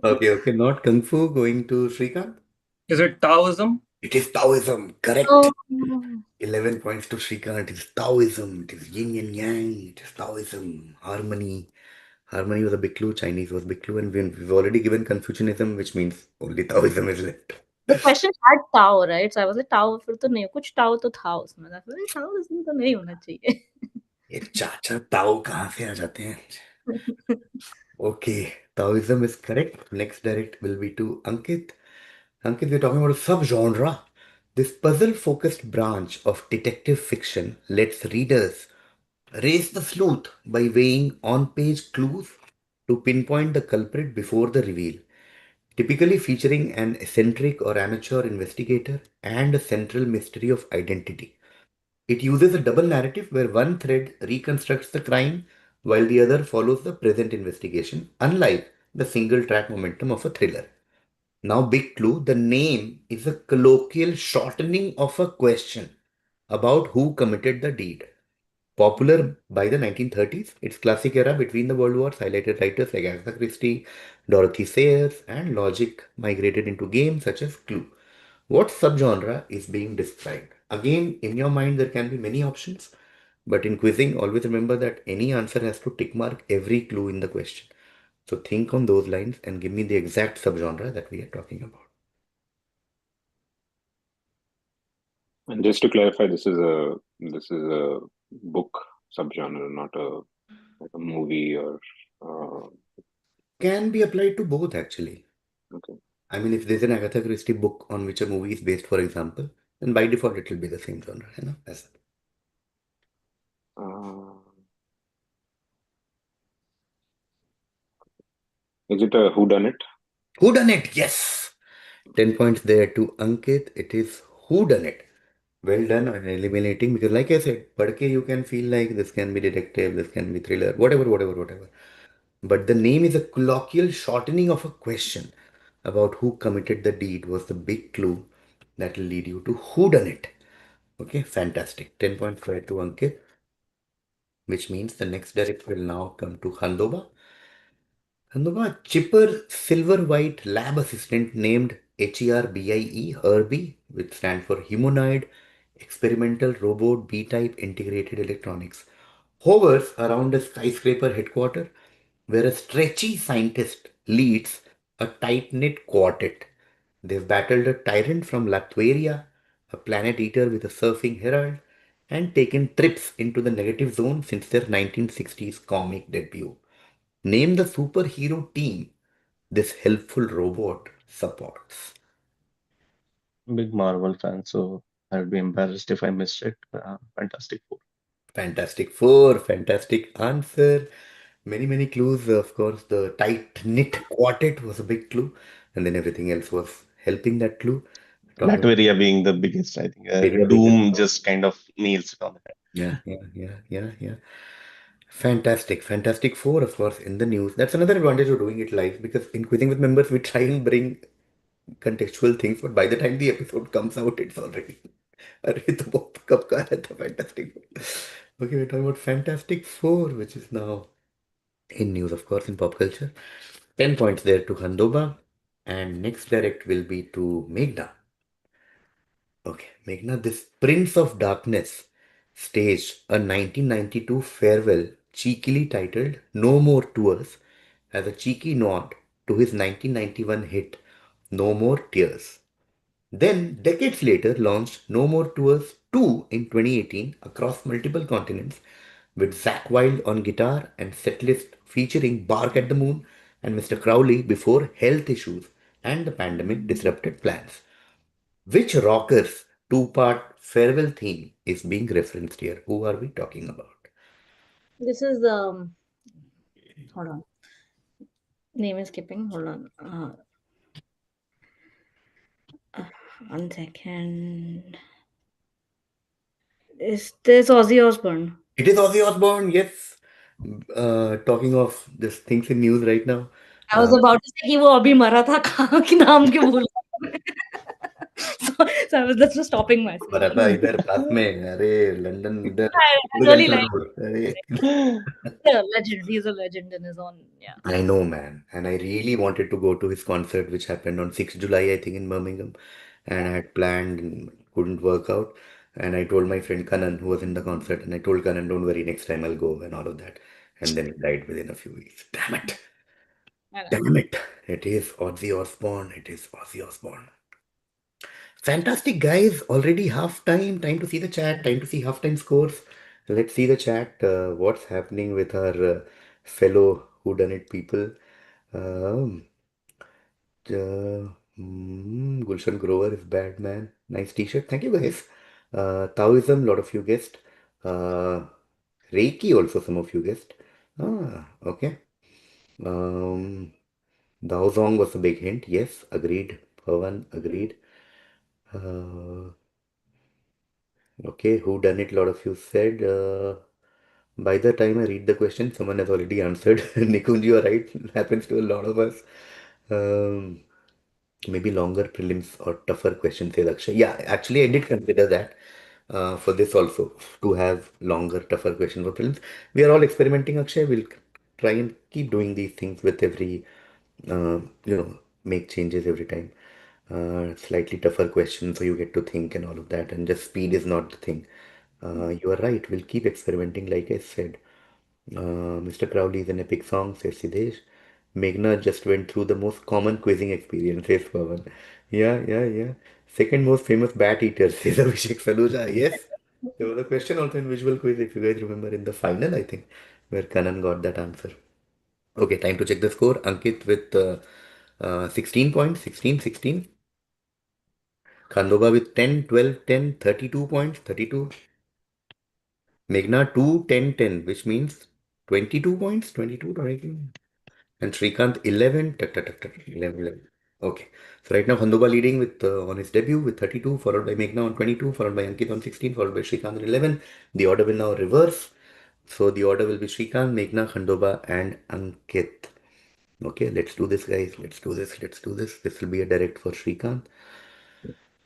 okay, not Kung Fu, going to Srikanth. Is it Taoism? It is Taoism, correct. oh, 11 points to Srikanth. It is Taoism, it is yin and yang, it is Taoism, harmony. Harmony was a big clue, Chinese was big clue, and we've already given Confucianism, which means only Taoism is left. the question had Tao, right? So I was like Tao फिर तो नहीं कुछ Tao तो था उसमें. I was like Taoism तो नहीं होना चाहिए. ये चाचा ताओ कहाँ से आ जाते हैं? Okay, Taoism is correct. Next direct will be to Ankit. Ankit, we're talking about a subgenre. This puzzle-focused branch of detective fiction lets readers raise the sleuth by weighing on-page clues to pinpoint the culprit before the reveal, typically featuring an eccentric or amateur investigator and a central mystery of identity. It uses a double narrative where one thread reconstructs the crime while the other follows the present investigation, unlike the single track momentum of a thriller. Now, big clue, the name is a colloquial shortening of a question about who committed the deed. Popular by the 1930s, its classic era between the world wars highlighted writers like Agatha Christie, Dorothy Sayers, and logic migrated into games such as Clue. What subgenre is being described? Again, in your mind, there can be many options, but in quizzing, always remember that any answer has to tick mark every clue in the question. So think on those lines and give me the exact subgenre that we are talking about. And just to clarify, this is a book subgenre, not a like a movie or Can be applied to both actually. okay. I mean, if there's an Agatha Christie book on which a movie is based, for example, then by default it will be the same genre. You know? Uh, is it a whodunit? Who done it? Yes. 10 points there to Ankit. It is who done it. Well done on eliminating because, like I said, Padke you can feel like this can be detective, this can be thriller, whatever. But the name is a colloquial shortening of a question about who committed the deed was the big clue that will lead you to who done it. Okay, fantastic. 10 points for to Ankit, which means the next direct will now come to Khandoba. Khandoba, a chipper silver white lab assistant named HERBIE, Herbie, which stands for Humanoid Experimental Robot B Type Integrated Electronics, hovers around a skyscraper headquarters where a stretchy scientist leads a tight knit quartet. They've battled a tyrant from Latveria, a planet eater with a surfing herald, and taken trips into the negative zone since their 1960s comic debut. Name the superhero team this helpful robot supports. Big Marvel fan, so I would be embarrassed if I missed it. Fantastic Four. Fantastic Four, fantastic answer. Many clues. Of course, the tight knit quartet was a big clue, and then everything else was helping that clue. Talking about Latveria being the biggest, I think. area being Doom just kind of nails it on the head. yeah. Fantastic Four, of course, in the news. That's another advantage of doing it live because in quizzing with members, we try and bring contextual things, but by the time the episode comes out, it's already. अरे तो वो कब का आया था Fantastic Four? Okay, we're talking about Fantastic Four, which is now in news, of course, in pop culture. 10 points there to Khandoba. And next direct will be to Meghna. Okay, Meghna, this Prince of Darkness staged a 1992 farewell cheekily titled No More Tours as a cheeky nod to his 1991 hit No More Tears. Then, decades later, launched No More Tours 2 in 2018 across multiple continents with Zakk Wylde on guitar and setlist featuring Bark at the Moon and Mr. Crowley before health issues and the pandemic disrupted plans. Which Rockers two-part farewell theme is being referenced here? Who are we talking about? This is hold on. Name is skipping. Hold on. One second. Is this Ozzy Osbourne? It is Ozzy Osbourne, yes. Talking of this things in news right now. I was about to say कि वो अभी मरा था कहाँ के नाम क्यों भूल so I was just stopping myself. मरा था इधर पास में अरे लंदन इधर I really घंटा like रोड अरे yeah, legend. He's a legend in his own. Yeah. I know, man. And I really wanted to go to his concert, which happened on 6th July, I think, in Birmingham. And I had planned and couldn't work out. And I told my friend Kanan, who was in the concert, and I told Kanan, don't worry, next time I'll go and all of that. And then he died within a few weeks. Damn it. I know. Damn it. It is Ozzy Osbourne. It is Ozzy Osbourne. Fantastic, guys. Already half time. Time to see the chat. Time to see halftime scores. Let's see the chat. What's happening with our fellow whodunit people? Um, Gulshan Grover is bad man. Nice t-shirt. Thank you guys. Taoism, lot of you guessed. Uh, Reiki also some of you guessed. Okay. Um, Daozong was a big hint. Yes, agreed. Pawan, agreed. Okay, who done it? Lot of you said. By the time I read the question, someone has already answered. Nikunj, you are right. It happens to a lot of us. Um, Maybe longer prelims or tougher questions, says Akshay. Yeah, actually, I did consider that for this also, to have longer, tougher questions for prelims. We are all experimenting, Akshay. We'll try and keep doing these things with every, make changes every time. Slightly tougher questions so you get to think and all of that, and just speed is not the thing. You are right. We'll keep experimenting, like I said. Mr. Crowley is an epic song, says Siddesh. Meghna just went through the most common quizzing experience, says Pawan. Yeah, yeah, yeah. Second most famous bat eater, says Abhishek Saluja. Yes. There was a question also in visual quiz, if you guys remember, in the final, I think, where Kanan got that answer. Okay, time to check the score. Ankit with 16 points, 16, 16. Khandoba with 10, 12, 10, 32 points, 32. Meghna 2, 10, 10, which means 22 points, 22, 22. And Srikanth 11, 11, 11. Okay. So right now Khandoba leading with on his debut with 32, followed by Meghna on 22, followed by Ankit on 16, followed by Srikanth on 11. The order will now reverse. So the order will be Srikanth, Meghna, Khandoba, and Ankit. Okay, let's do this, guys. Let's do this. Let's do this. This will be a direct for Srikanth.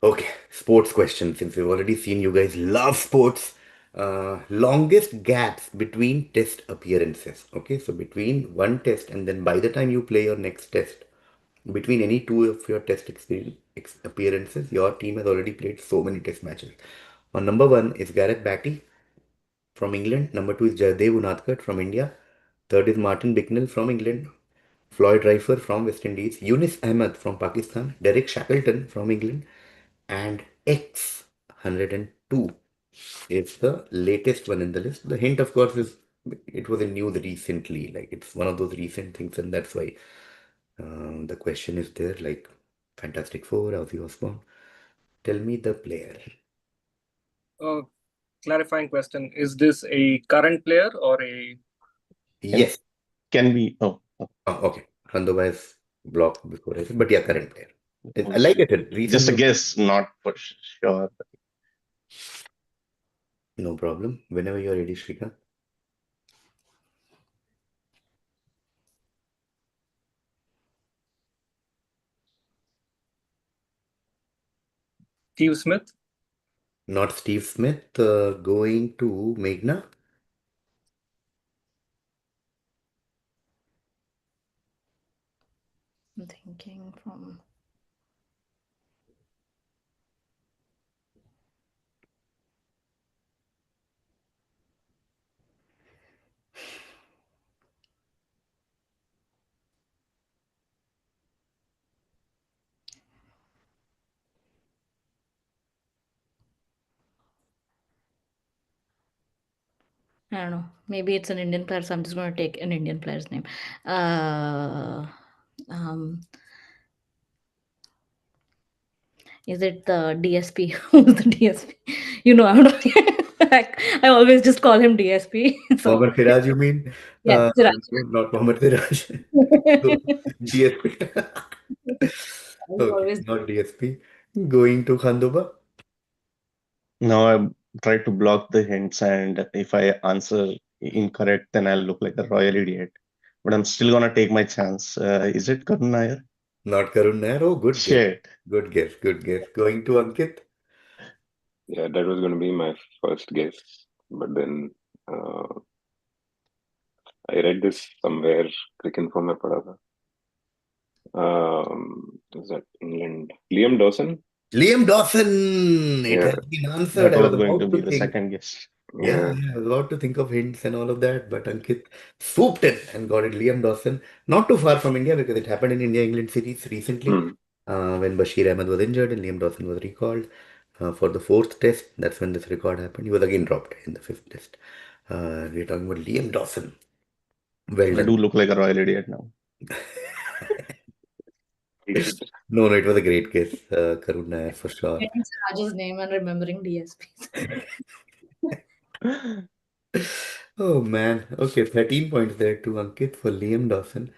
Okay, sports question. Since we've already seen you guys love sports, longest gaps between test appearances. Okay, so between one test and then by the time you play your next test, between any two of your test appearances, your team has already played so many test matches. On number one is Gareth Batty from England. Number two is Jaydev Unadkat from India. Third is Martin Bicknell from England. Floyd Riffer from West Indies. Yunus Ahmed from Pakistan. Derek Shackleton from England. And X 102 is the latest one in the list. The hint, of course, is it was in news recently. Like it's one of those recent things, and that's why the question is there. Like Fantastic Four, Ozzy Osbourne. Tell me the player. Clarifying question: is this a current player or a? Yes. Can be. Oh, Okay. Khandoba is blocked before I said, but yeah, current player. I like it. just a Recent. guess, not for sure. No problem. Whenever you're ready, Shrika. Steve Smith. Not Steve Smith. Going to Meghna. I'm thinking from. I don't know. Maybe it's an Indian player, so I'm just going to take an Indian player's name. Um, is it the DSP? Who's the DSP? You know, I'm not. I always just call him DSP. So Mohammad Siraj, you mean? yeah, Siraj. Not Mohammad Siraj. So, DSP. I Okay, always not DSP. Going to Khandoba. Now I try to block the hints, and if I answer incorrect, then I'll look like a royal idiot. But I'm still gonna take my chance. Is it Karun Nair? Not Karun Nair. Oh, good guess. Shit. Good guess. Good guess. Going to Ankit. Yeah, that was going to be my first guess, but then uh, I read this somewhere. Cricket for my padha tha. Is that England? Liam Dawson? Liam Dawson. It Yeah, has been answered. That I was was going to about be to the think. second guess. Yeah, yeah. yeah, I was about to think of hints and all of that, but Ankit swooped in and got it. Liam Dawson, not too far from India because it happened in India-England series recently Hmm. when Bashir Ahmed was injured and Liam Dawson was recalled for the fourth test. That's when this record happened. He was again dropped in the fifth test. We're talking about Liam Dawson. Well I do done. look like a royal idiot now. Did. No, no, it was a great guess, Karun Nair, for sure. getting Siraj's name and remembering DSPs. Oh man. Okay, 13 points there to Ankit for Liam Dawson,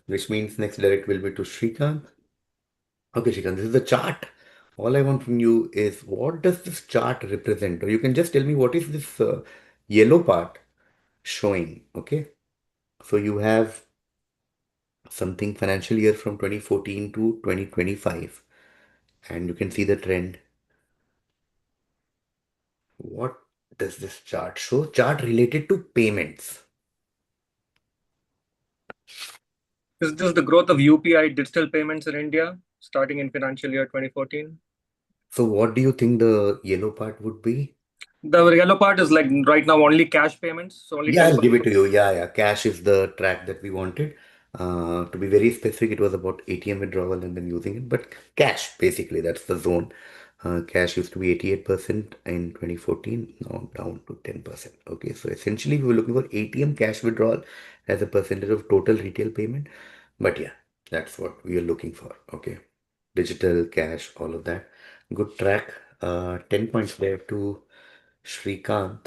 which means next direct will be to Shrikant. Okay, Shrikant, this is the chart. All I want from you is what does this chart represent? Or you can just tell me what is this yellow part? showing. Okay. So you have something financial year from 2014 to 2025, and you can see the trend. What does this chart show? Chart related to payments. Is this the growth of UPI digital payments in India starting in financial year 2014? So what do you think the yellow part would be? The yellow part is like right now only cash payments, so only Yeah, I'll 10%. give it to you. Yeah. Cash is the track that we wanted. To be very specific, it was about ATM withdrawal and then using it. But cash, basically, that's the zone. Cash used to be 88% in 2014, now down to 10%. Okay, so essentially, we were looking for ATM cash withdrawal as a percentage of total retail payment. But yeah, that's what we are looking for. Okay, digital cash, all of that. Good track. 10 points there to Srikanth,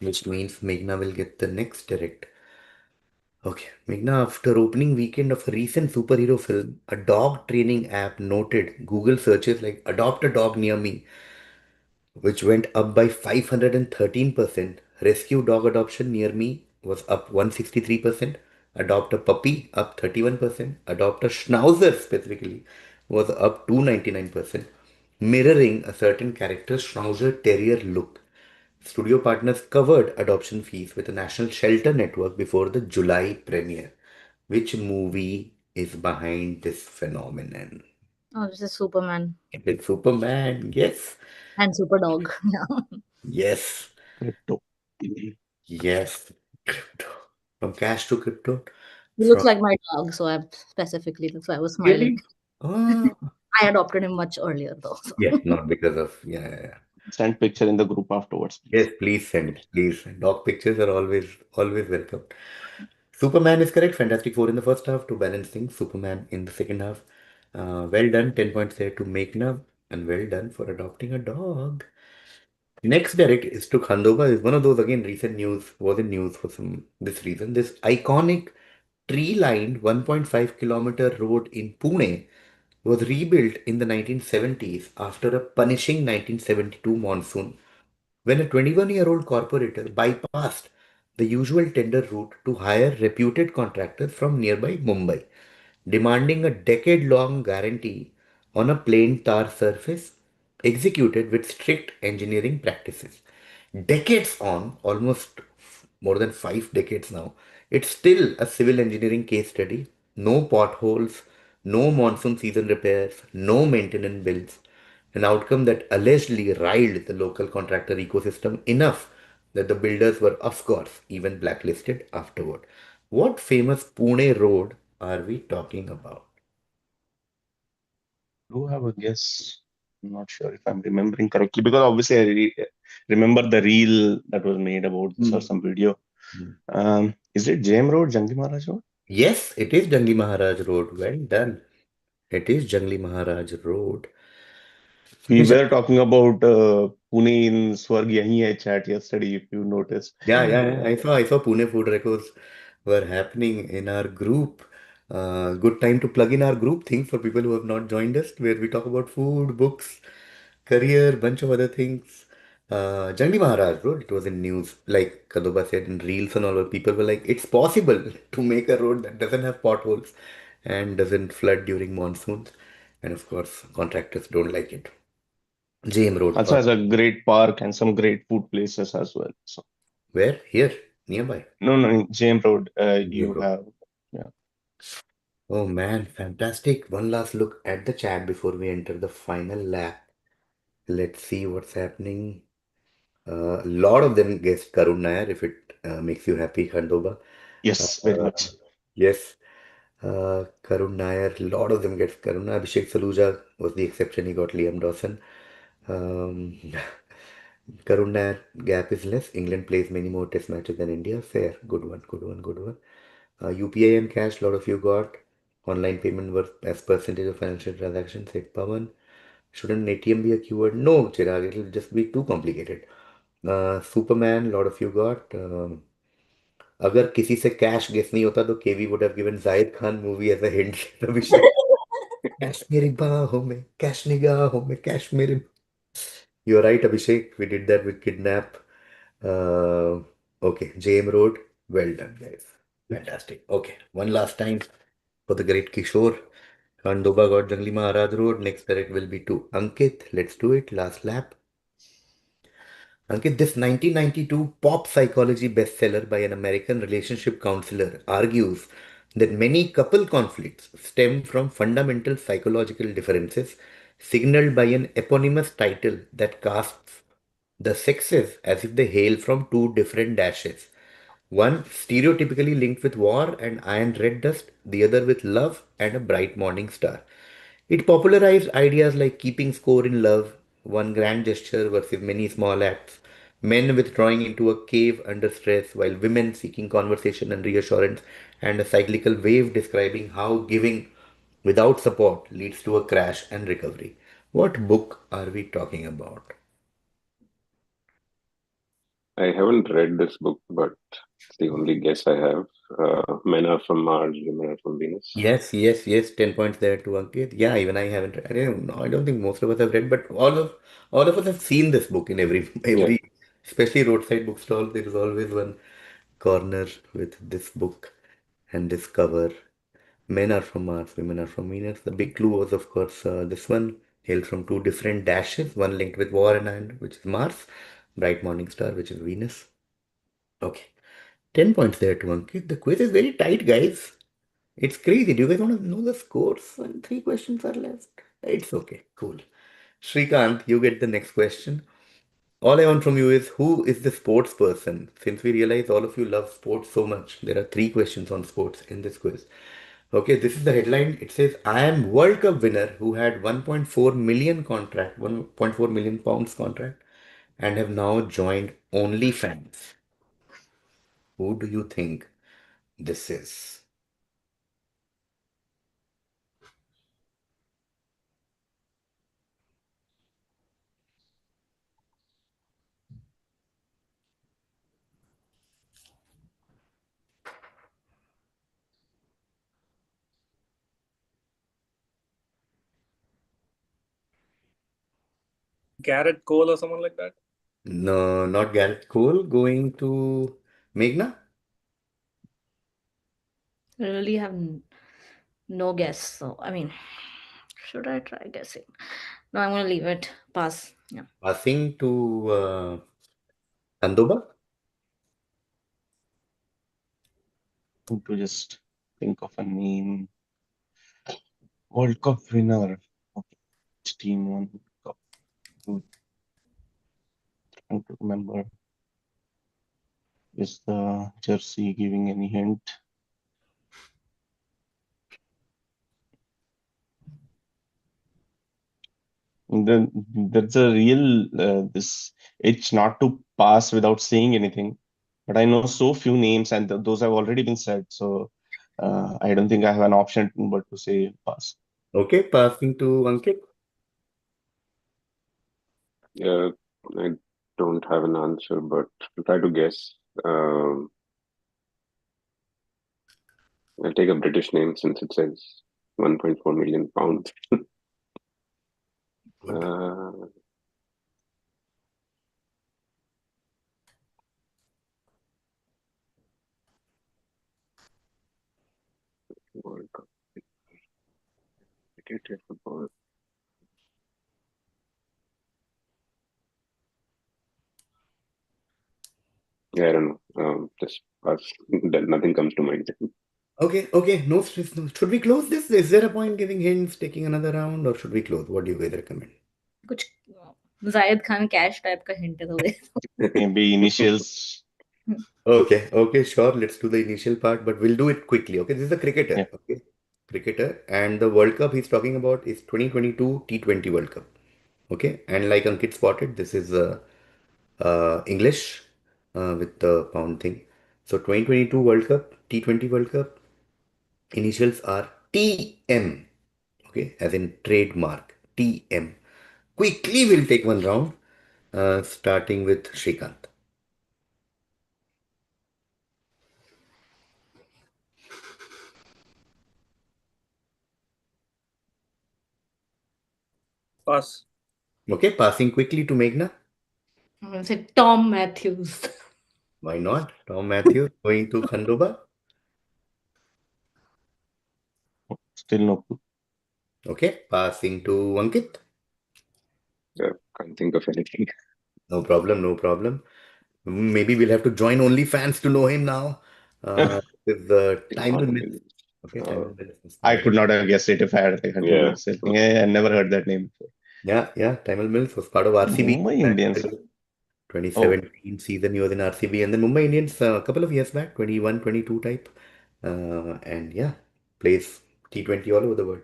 which means Meghna will get the next direct. Okay, Meghna, after opening weekend of a recent superhero film, a dog training app noted Google searches like adopt a dog near me, which went up by 513%. Rescue dog adoption near me was up 163%. Adopt a puppy up 31%. Adopt a schnauzer specifically was up 299%, mirroring a certain character's schnauzer terrier look. Studio partners covered adoption fees with a national shelter network before the July premiere. Which movie is behind this phenomenon? Oh, this is Superman It's Superman. Yes. and Super Dog. Yeah. Yes. Crypto. Yes. Crypto. From cash to crypto. He looks From like my dog, so I specifically that's why I was smiling. really? Ah. I adopted him much earlier though. So. Yes, not because of yeah. Send picture in the group afterwards, please. Yes, please send. Please. Dog pictures are always welcome. Superman is correct. Fantastic Four in the first half to balance things. Superman in the second half. Well done. 10 points there to Meghna. And well done for adopting a dog. Next direct is to Khandoba. Is one of those again recent news. Was in news for some this reason. This iconic tree-lined 1.5-kilometer road in Pune was rebuilt in the 1970s after a punishing 1972 monsoon when a 21-year-old corporator bypassed the usual tender route to hire reputed contractors from nearby Mumbai, demanding a decade-long guarantee on a plain tar surface executed with strict engineering practices. Decades on, almost more than 5 decades now, it's still a civil engineering case study. No potholes, no monsoon season repairs, no maintenance bills. An outcome that allegedly riled the local contractor ecosystem enough that the builders were, of course, even blacklisted afterward. What famous Pune road are we talking about? Do have a guess. I'm not sure if I'm remembering correctly because obviously I remember the reel that was made about this or Hmm. some video. Hmm. Is it JM Road, Jangi Maharaj Road? Yes, it is Jangli Maharaj Road. Well done. It is Jangli Maharaj Road. We Which were talking about Pune in Swarg Yahi Hai chat yesterday, if you noticed. yeah. I saw Pune food records were happening in our group. Good time to plug in our group thing for people who have not joined us, where we talk about food, books, career, bunch of other things. Jangli Maharaj Road, it was in news, like Khandoba said in reels and all, where people were like, it's possible to make a road that doesn't have potholes and doesn't flood during monsoons. And of course, contractors don't like it. JM Road, Also has a great park and some great food places as well. So where? Here, nearby. no, in JM Road, JM you Road. have yeah. Oh man, fantastic. One last look at the chat before we enter the final lap. Let's see what's happening. A lot of them guessed Karun Nair, if it makes you happy, Khandoba. Yes, very Uh, much. yes, Karun Nair, a lot of them get Karun. Abhishek Saluja was the exception. He got Liam Dawson. Um, Karun Nair, gap is less. England plays many more test matches than India. Fair. Good one. UPI and cash, a lot of you got. Online payment worth as percentage of financial transactions, said Pawan. Shouldn't ATM be a keyword? No, Chirag, it'll just be too complicated. Superman, lot of you got. अगर किसी से cash guess नहीं होता तो केवी would have given Zahid Khan movie as a hint. Abhishek cash मेरी बाहों में cash निगाहों में कैश मेरे You're right, Abhishek. We did that with Kidnap. Uh, Okay, JM Road. Well done, guys. Fantastic. Okay, one last time for the great Kishore. Khandoba got Jangli Maharaj Road. Next direct will be to Ankit. Let's do it. Last lap. Ankit, this 1992 pop psychology bestseller by an American relationship counselor argues that many couple conflicts stem from fundamental psychological differences signaled by an eponymous title that casts the sexes as if they hail from two different dashes. One stereotypically linked with war and iron red dust, the other with love and a bright morning star. It popularized ideas like keeping score in love, one grand gesture versus many small acts, men withdrawing into a cave under stress while women seeking conversation and reassurance, and a cyclical wave describing how giving without support leads to a crash and recovery. What book are we talking about? I haven't read this book, but it's the only guess I have. Men are from Mars, women are from Venus. Yes, yes, yes. 10 points there to Ankit. Yeah, even I haven't read. I don't think most of us have read, but all of us have seen this book in every Yeah, every, especially roadside bookstall. There is always one corner with this book and this cover. Men are from Mars, women are from Venus. The big clue was, of course, this one hails from two different dashes, one linked with war and iron, which is Mars, bright morning star, which is Venus. Okay, 10 points there to Ankit. The quiz is very tight, guys. It's crazy. Do you guys want to know the scores when three questions are left? It's okay. Cool. Srikanth, you get the next question. All I want from you is who is the sports person? Since we realize all of you love sports so much, there are three questions on sports in this quiz. Okay, this is the headline. It says, I am World Cup winner who had 1.4 million contract, 1.4 million pounds contract, and have now joined OnlyFans. Who do you think this is? Garrett Cole or someone like that. No, not Gareth Cole. Going to Meghna? I really have no guess. So, I mean, should I try guessing? No, I'm going to leave it. Pass. Yeah. Passing to Khandoba? To just think of a name. World Cup winner. Okay, which team won World Cup? I'm trying to remember. Is the jersey giving any hint? Then that's a real this itch not to pass without saying anything. But I know so few names, and those have already been said. So I don't think I have an option but to say pass. Okay, passing to Ankit. yeah. I don't have an answer, but to try to guess, I'll take a British name since it says 1.4 million pounds. Good. World Cup cricket, football. Yeah, I don't know. Just pass. Nothing comes to mind. Okay, okay, no stress. No. Should we close this? Is there a point giving hints, taking another round, or should we close? What do you guys recommend? कुछ जायद Khan cash type का hint तो दे दो Maybe initials. Okay, okay, sure. Let's do the initial part, but we'll do it quickly. Okay, this is a cricketer. Yeah. Okay, cricketer, and the World Cup he's talking about is 2022 T20 World Cup. Okay, and like Ankit spotted, this is English with the pound thing. So 2022 World Cup, T20 World Cup, initials are TM. Okay, as in trademark TM. Quickly, we'll take one round, starting with Srikanth. Pass. Okay, passing quickly to Meghna. I'm going to say Tom Matthews. Why not? Tom Matthews going to Khandoba. Still no clue. Okay, passing to Ankit. Yeah, can't think of anything. No problem, no problem. Maybe we'll have to join OnlyFans to know him now. With the Timal Iman Myth. Mills. Okay, Uh, Timal Myth is I now. could not have guessed it if I had like 100 yeah. years. I never heard that name before. Yeah, yeah. Timal Mills was part of RCB Mumbai back in Indians. the Oh, 2017 season. He was in RCB, and then Mumbai Indians a couple of years back, 21, 22 type. And yeah, plays T20 all over the world.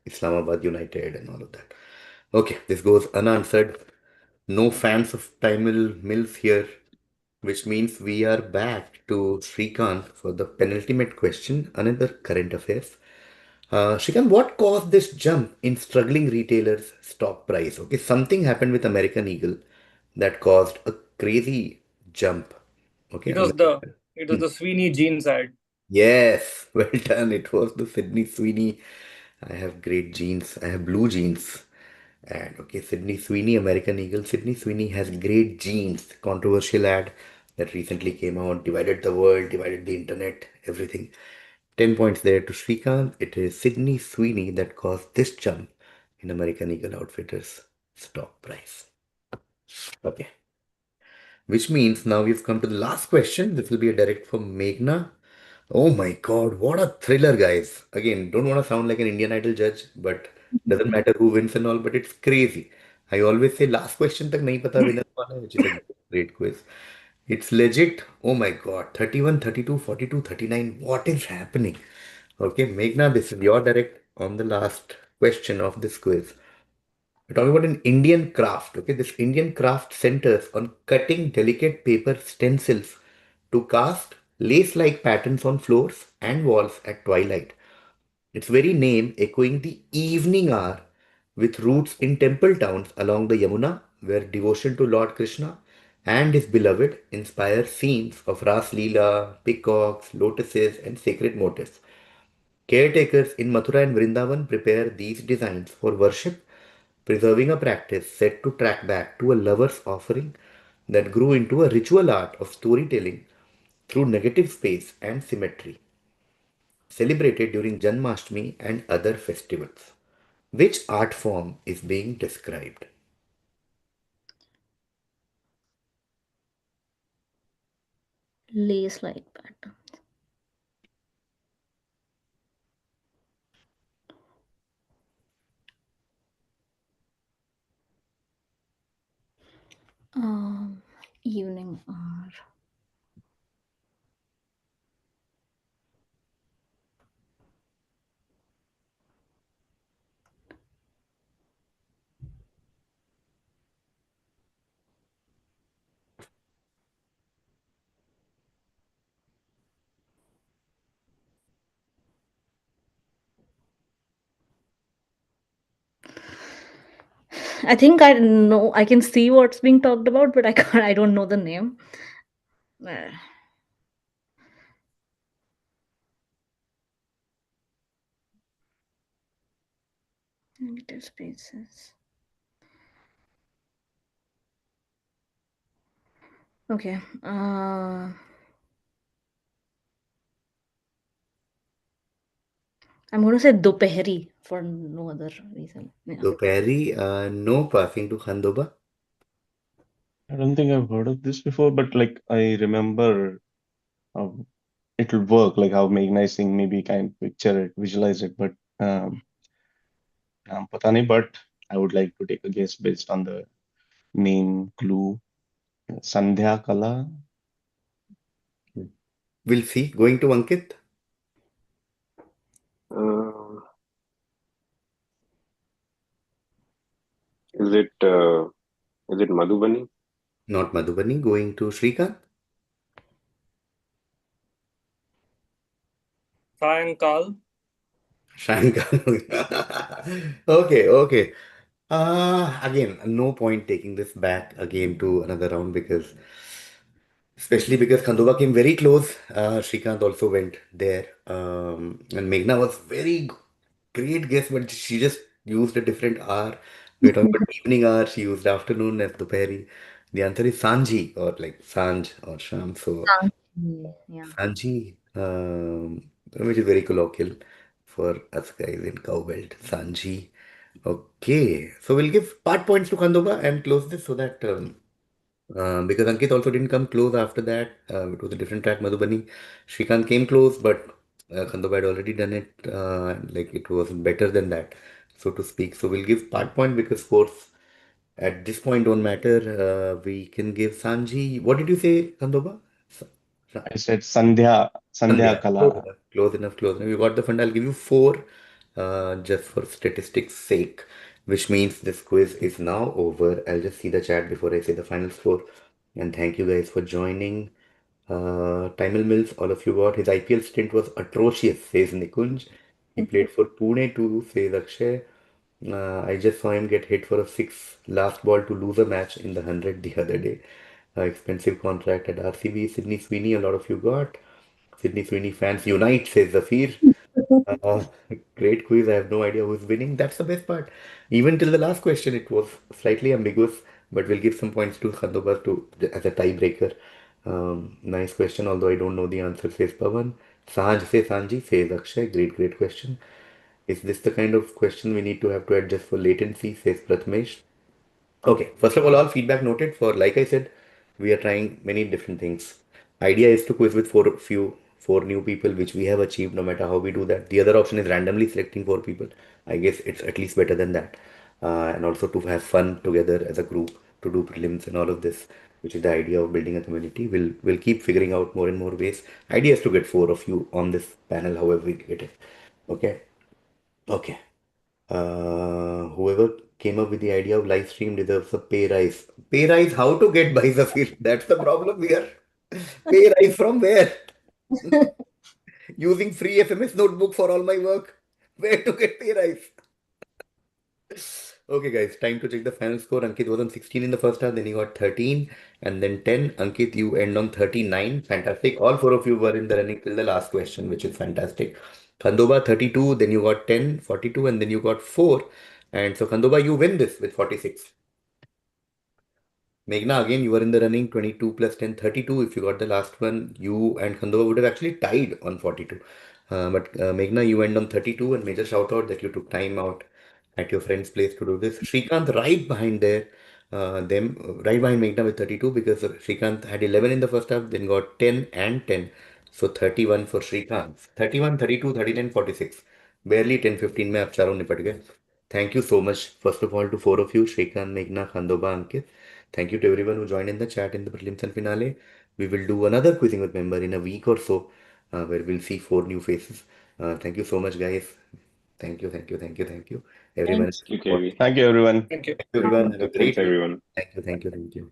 Islamabad United and all of that. Okay, this goes unanswered. No fans of Tamil Mills here, which means we are back to Srikanth for the penultimate question, another current affairs. Srikanth, what caused this jump in struggling retailers' stock price? Okay, something happened with American Eagle that caused a crazy jump. Okay, It was the Hmm. Sweeney jeans ad. Yes, well done. It was the Sydney Sweeney. I have great jeans. I have blue jeans. And okay, Sydney Sweeney, American Eagle. Sydney Sweeney has great genes. Controversial ad that recently came out, divided the world, divided the internet, everything. 10 points there to Srikanth. It is Sydney Sweeney that caused this jump in American Eagle Outfitters stock price. Okay, which means now we've come to the last question. This will be a direct from Meghna. Oh my God, what a thriller, guys. Again, don't want to sound like an Indian Idol judge, but doesn't matter who wins and all, but it's crazy. I always say last question tak nahi pata winner kaun hai, which is a great quiz. It's legit. Oh my God, 31, 32, 42, 39. What is happening? Okay, Meghna, this is your direct on the last question of this quiz. We're talking about an Indian craft. Okay, this Indian craft centers on cutting delicate paper stencils to cast lace like patterns on floors and walls at twilight. Its very name echoing the evening hour with roots in temple towns along the Yamuna, where devotion to Lord Krishna and his beloved inspire scenes of Ras Leela, peacocks, lotuses, and sacred motifs. Caretakers in Mathura and Vrindavan prepare these designs for worship, preserving a practice set to track back to a lover's offering that grew into a ritual art of storytelling through negative space and symmetry, celebrated during Janmashtami and other festivals. Which art form is being described? Lace like pattern. Um, Evening hour. I think I know. I can see what's being talked about, but I can't. I don't know the name. Uh, Negative spaces. Okay. I'm going to say Dopehri for no other reason. Yeah. So, Perry, no, passing to Khandoba. I don't think I've heard of this before, but like I remember how it'll work, like how Meghna is saying, maybe kind of picture it, visualize it, but pata nahi, but I would like to take a guess based on the name clue. Sandhya Kala. We'll see. Going to Ankit. Uh, is it Madhubani? Not Madhubani. Going to Srikanth. Sayankal. Shankar. Okay, okay. Again, no point taking this back again to another round because, especially because Khandoba came very close. Srikanth also went there. And Meghna was very great guess, but she just used a different hour. We're talking about evening hour. She used afternoon as the Perry. The answer is Sanji or like Sanj or Sham. So Yeah. Sanji, which is very colloquial for us guys in cowbelt. Sanji. Okay, so we'll give part points to Khandoba and close this so that because Ankit also didn't come close after that. It was a different track, Madhubani. Shrikant came close, but Khandoba had already done it. Like it was better than that, so to speak. So we'll give part point because scores at this point don't matter. We can give Sanji. What did you say, Khandoba? Sa- I said Sandhya Sandhya. Close Kala. enough, close enough, close enough. You got the fund. I'll give you four, just for statistics' sake, which means this quiz is now over. I'll just see the chat before I say the final score. And thank you guys for joining. Timel Mills, all of you got. His IPL stint was atrocious, says Nikunj. He played for Pune too, says Akshay. I just saw him get hit for a six last ball to lose a match in the 100 the other day. Expensive contract at RCB. Sydney Sweeney, a lot of you got. Sydney Sweeney fans unite, says Zafir. Uh, Great quiz. I have no idea who's winning. That's the best part. Even till the last question, it was slightly ambiguous, but we'll give some points to Khandoba to as a tiebreaker. Nice question, although I don't know the answer, says Pavan. Sahaj says Sanji, says Akshay. Great, great question. Is this the kind of question we need to have to adjust for latency, says Prathamesh. Okay, first of all feedback noted for, like I said, we are trying many different things. Idea is to quiz with four new people, which we have achieved no matter how we do that. The other option is randomly selecting four people. I guess it's at least better than that. And also to have fun together as a group to do prelims and all of this, which is the idea of building a community. We'll keep figuring out more and more ways. Idea is to get four of you on this panel, however we get it. Okay. Okay. Whoever came up with the idea of live stream deserves a pay rise. Pay rise, how to get by Zafir? That's the problem here. Pay rise from where? Using free SMS notebook for all my work. Where to get pay rise? Okay, guys, time to check the final score. Ankit was on 16 in the first half, then he got 13 and then 10. Ankit, you end on 39. Fantastic. All four of you were in the running till the last question, which is fantastic. Khandoba 32, then you got 10, 42, and then you got 4. And so, Khandoba, you win this with 46. Meghna, again, you were in the running 22 plus 10, 32. If you got the last one, you and Khandova would have actually tied on 42. But Meghna, you went on 32, and major shout out that you took time out at your friend's place to do this. Srikanth right behind right behind Meghna with 32 because Srikanth had 11 in the first half, then got 10 and 10. So 31 for Srikanth. 31, 32, 39, 46. Barely 10, 15 में आप चारों निपट गए. Thank you so much, first of all, to four of you, Shrikant, Meghna, Khandoba, Ankit. Thank you to everyone who joined in the chat in the prelims and finale. We will do another quizzing with member in a week or so, where we'll see four new faces. Thank you so much, guys. Thank you, thank you, thank you, thank you. Thank Everyone, Thank you, KV. Thank you, everyone. Thank you. everyone, have a Thanks, great week. everyone. Thank you, thank you, thank you.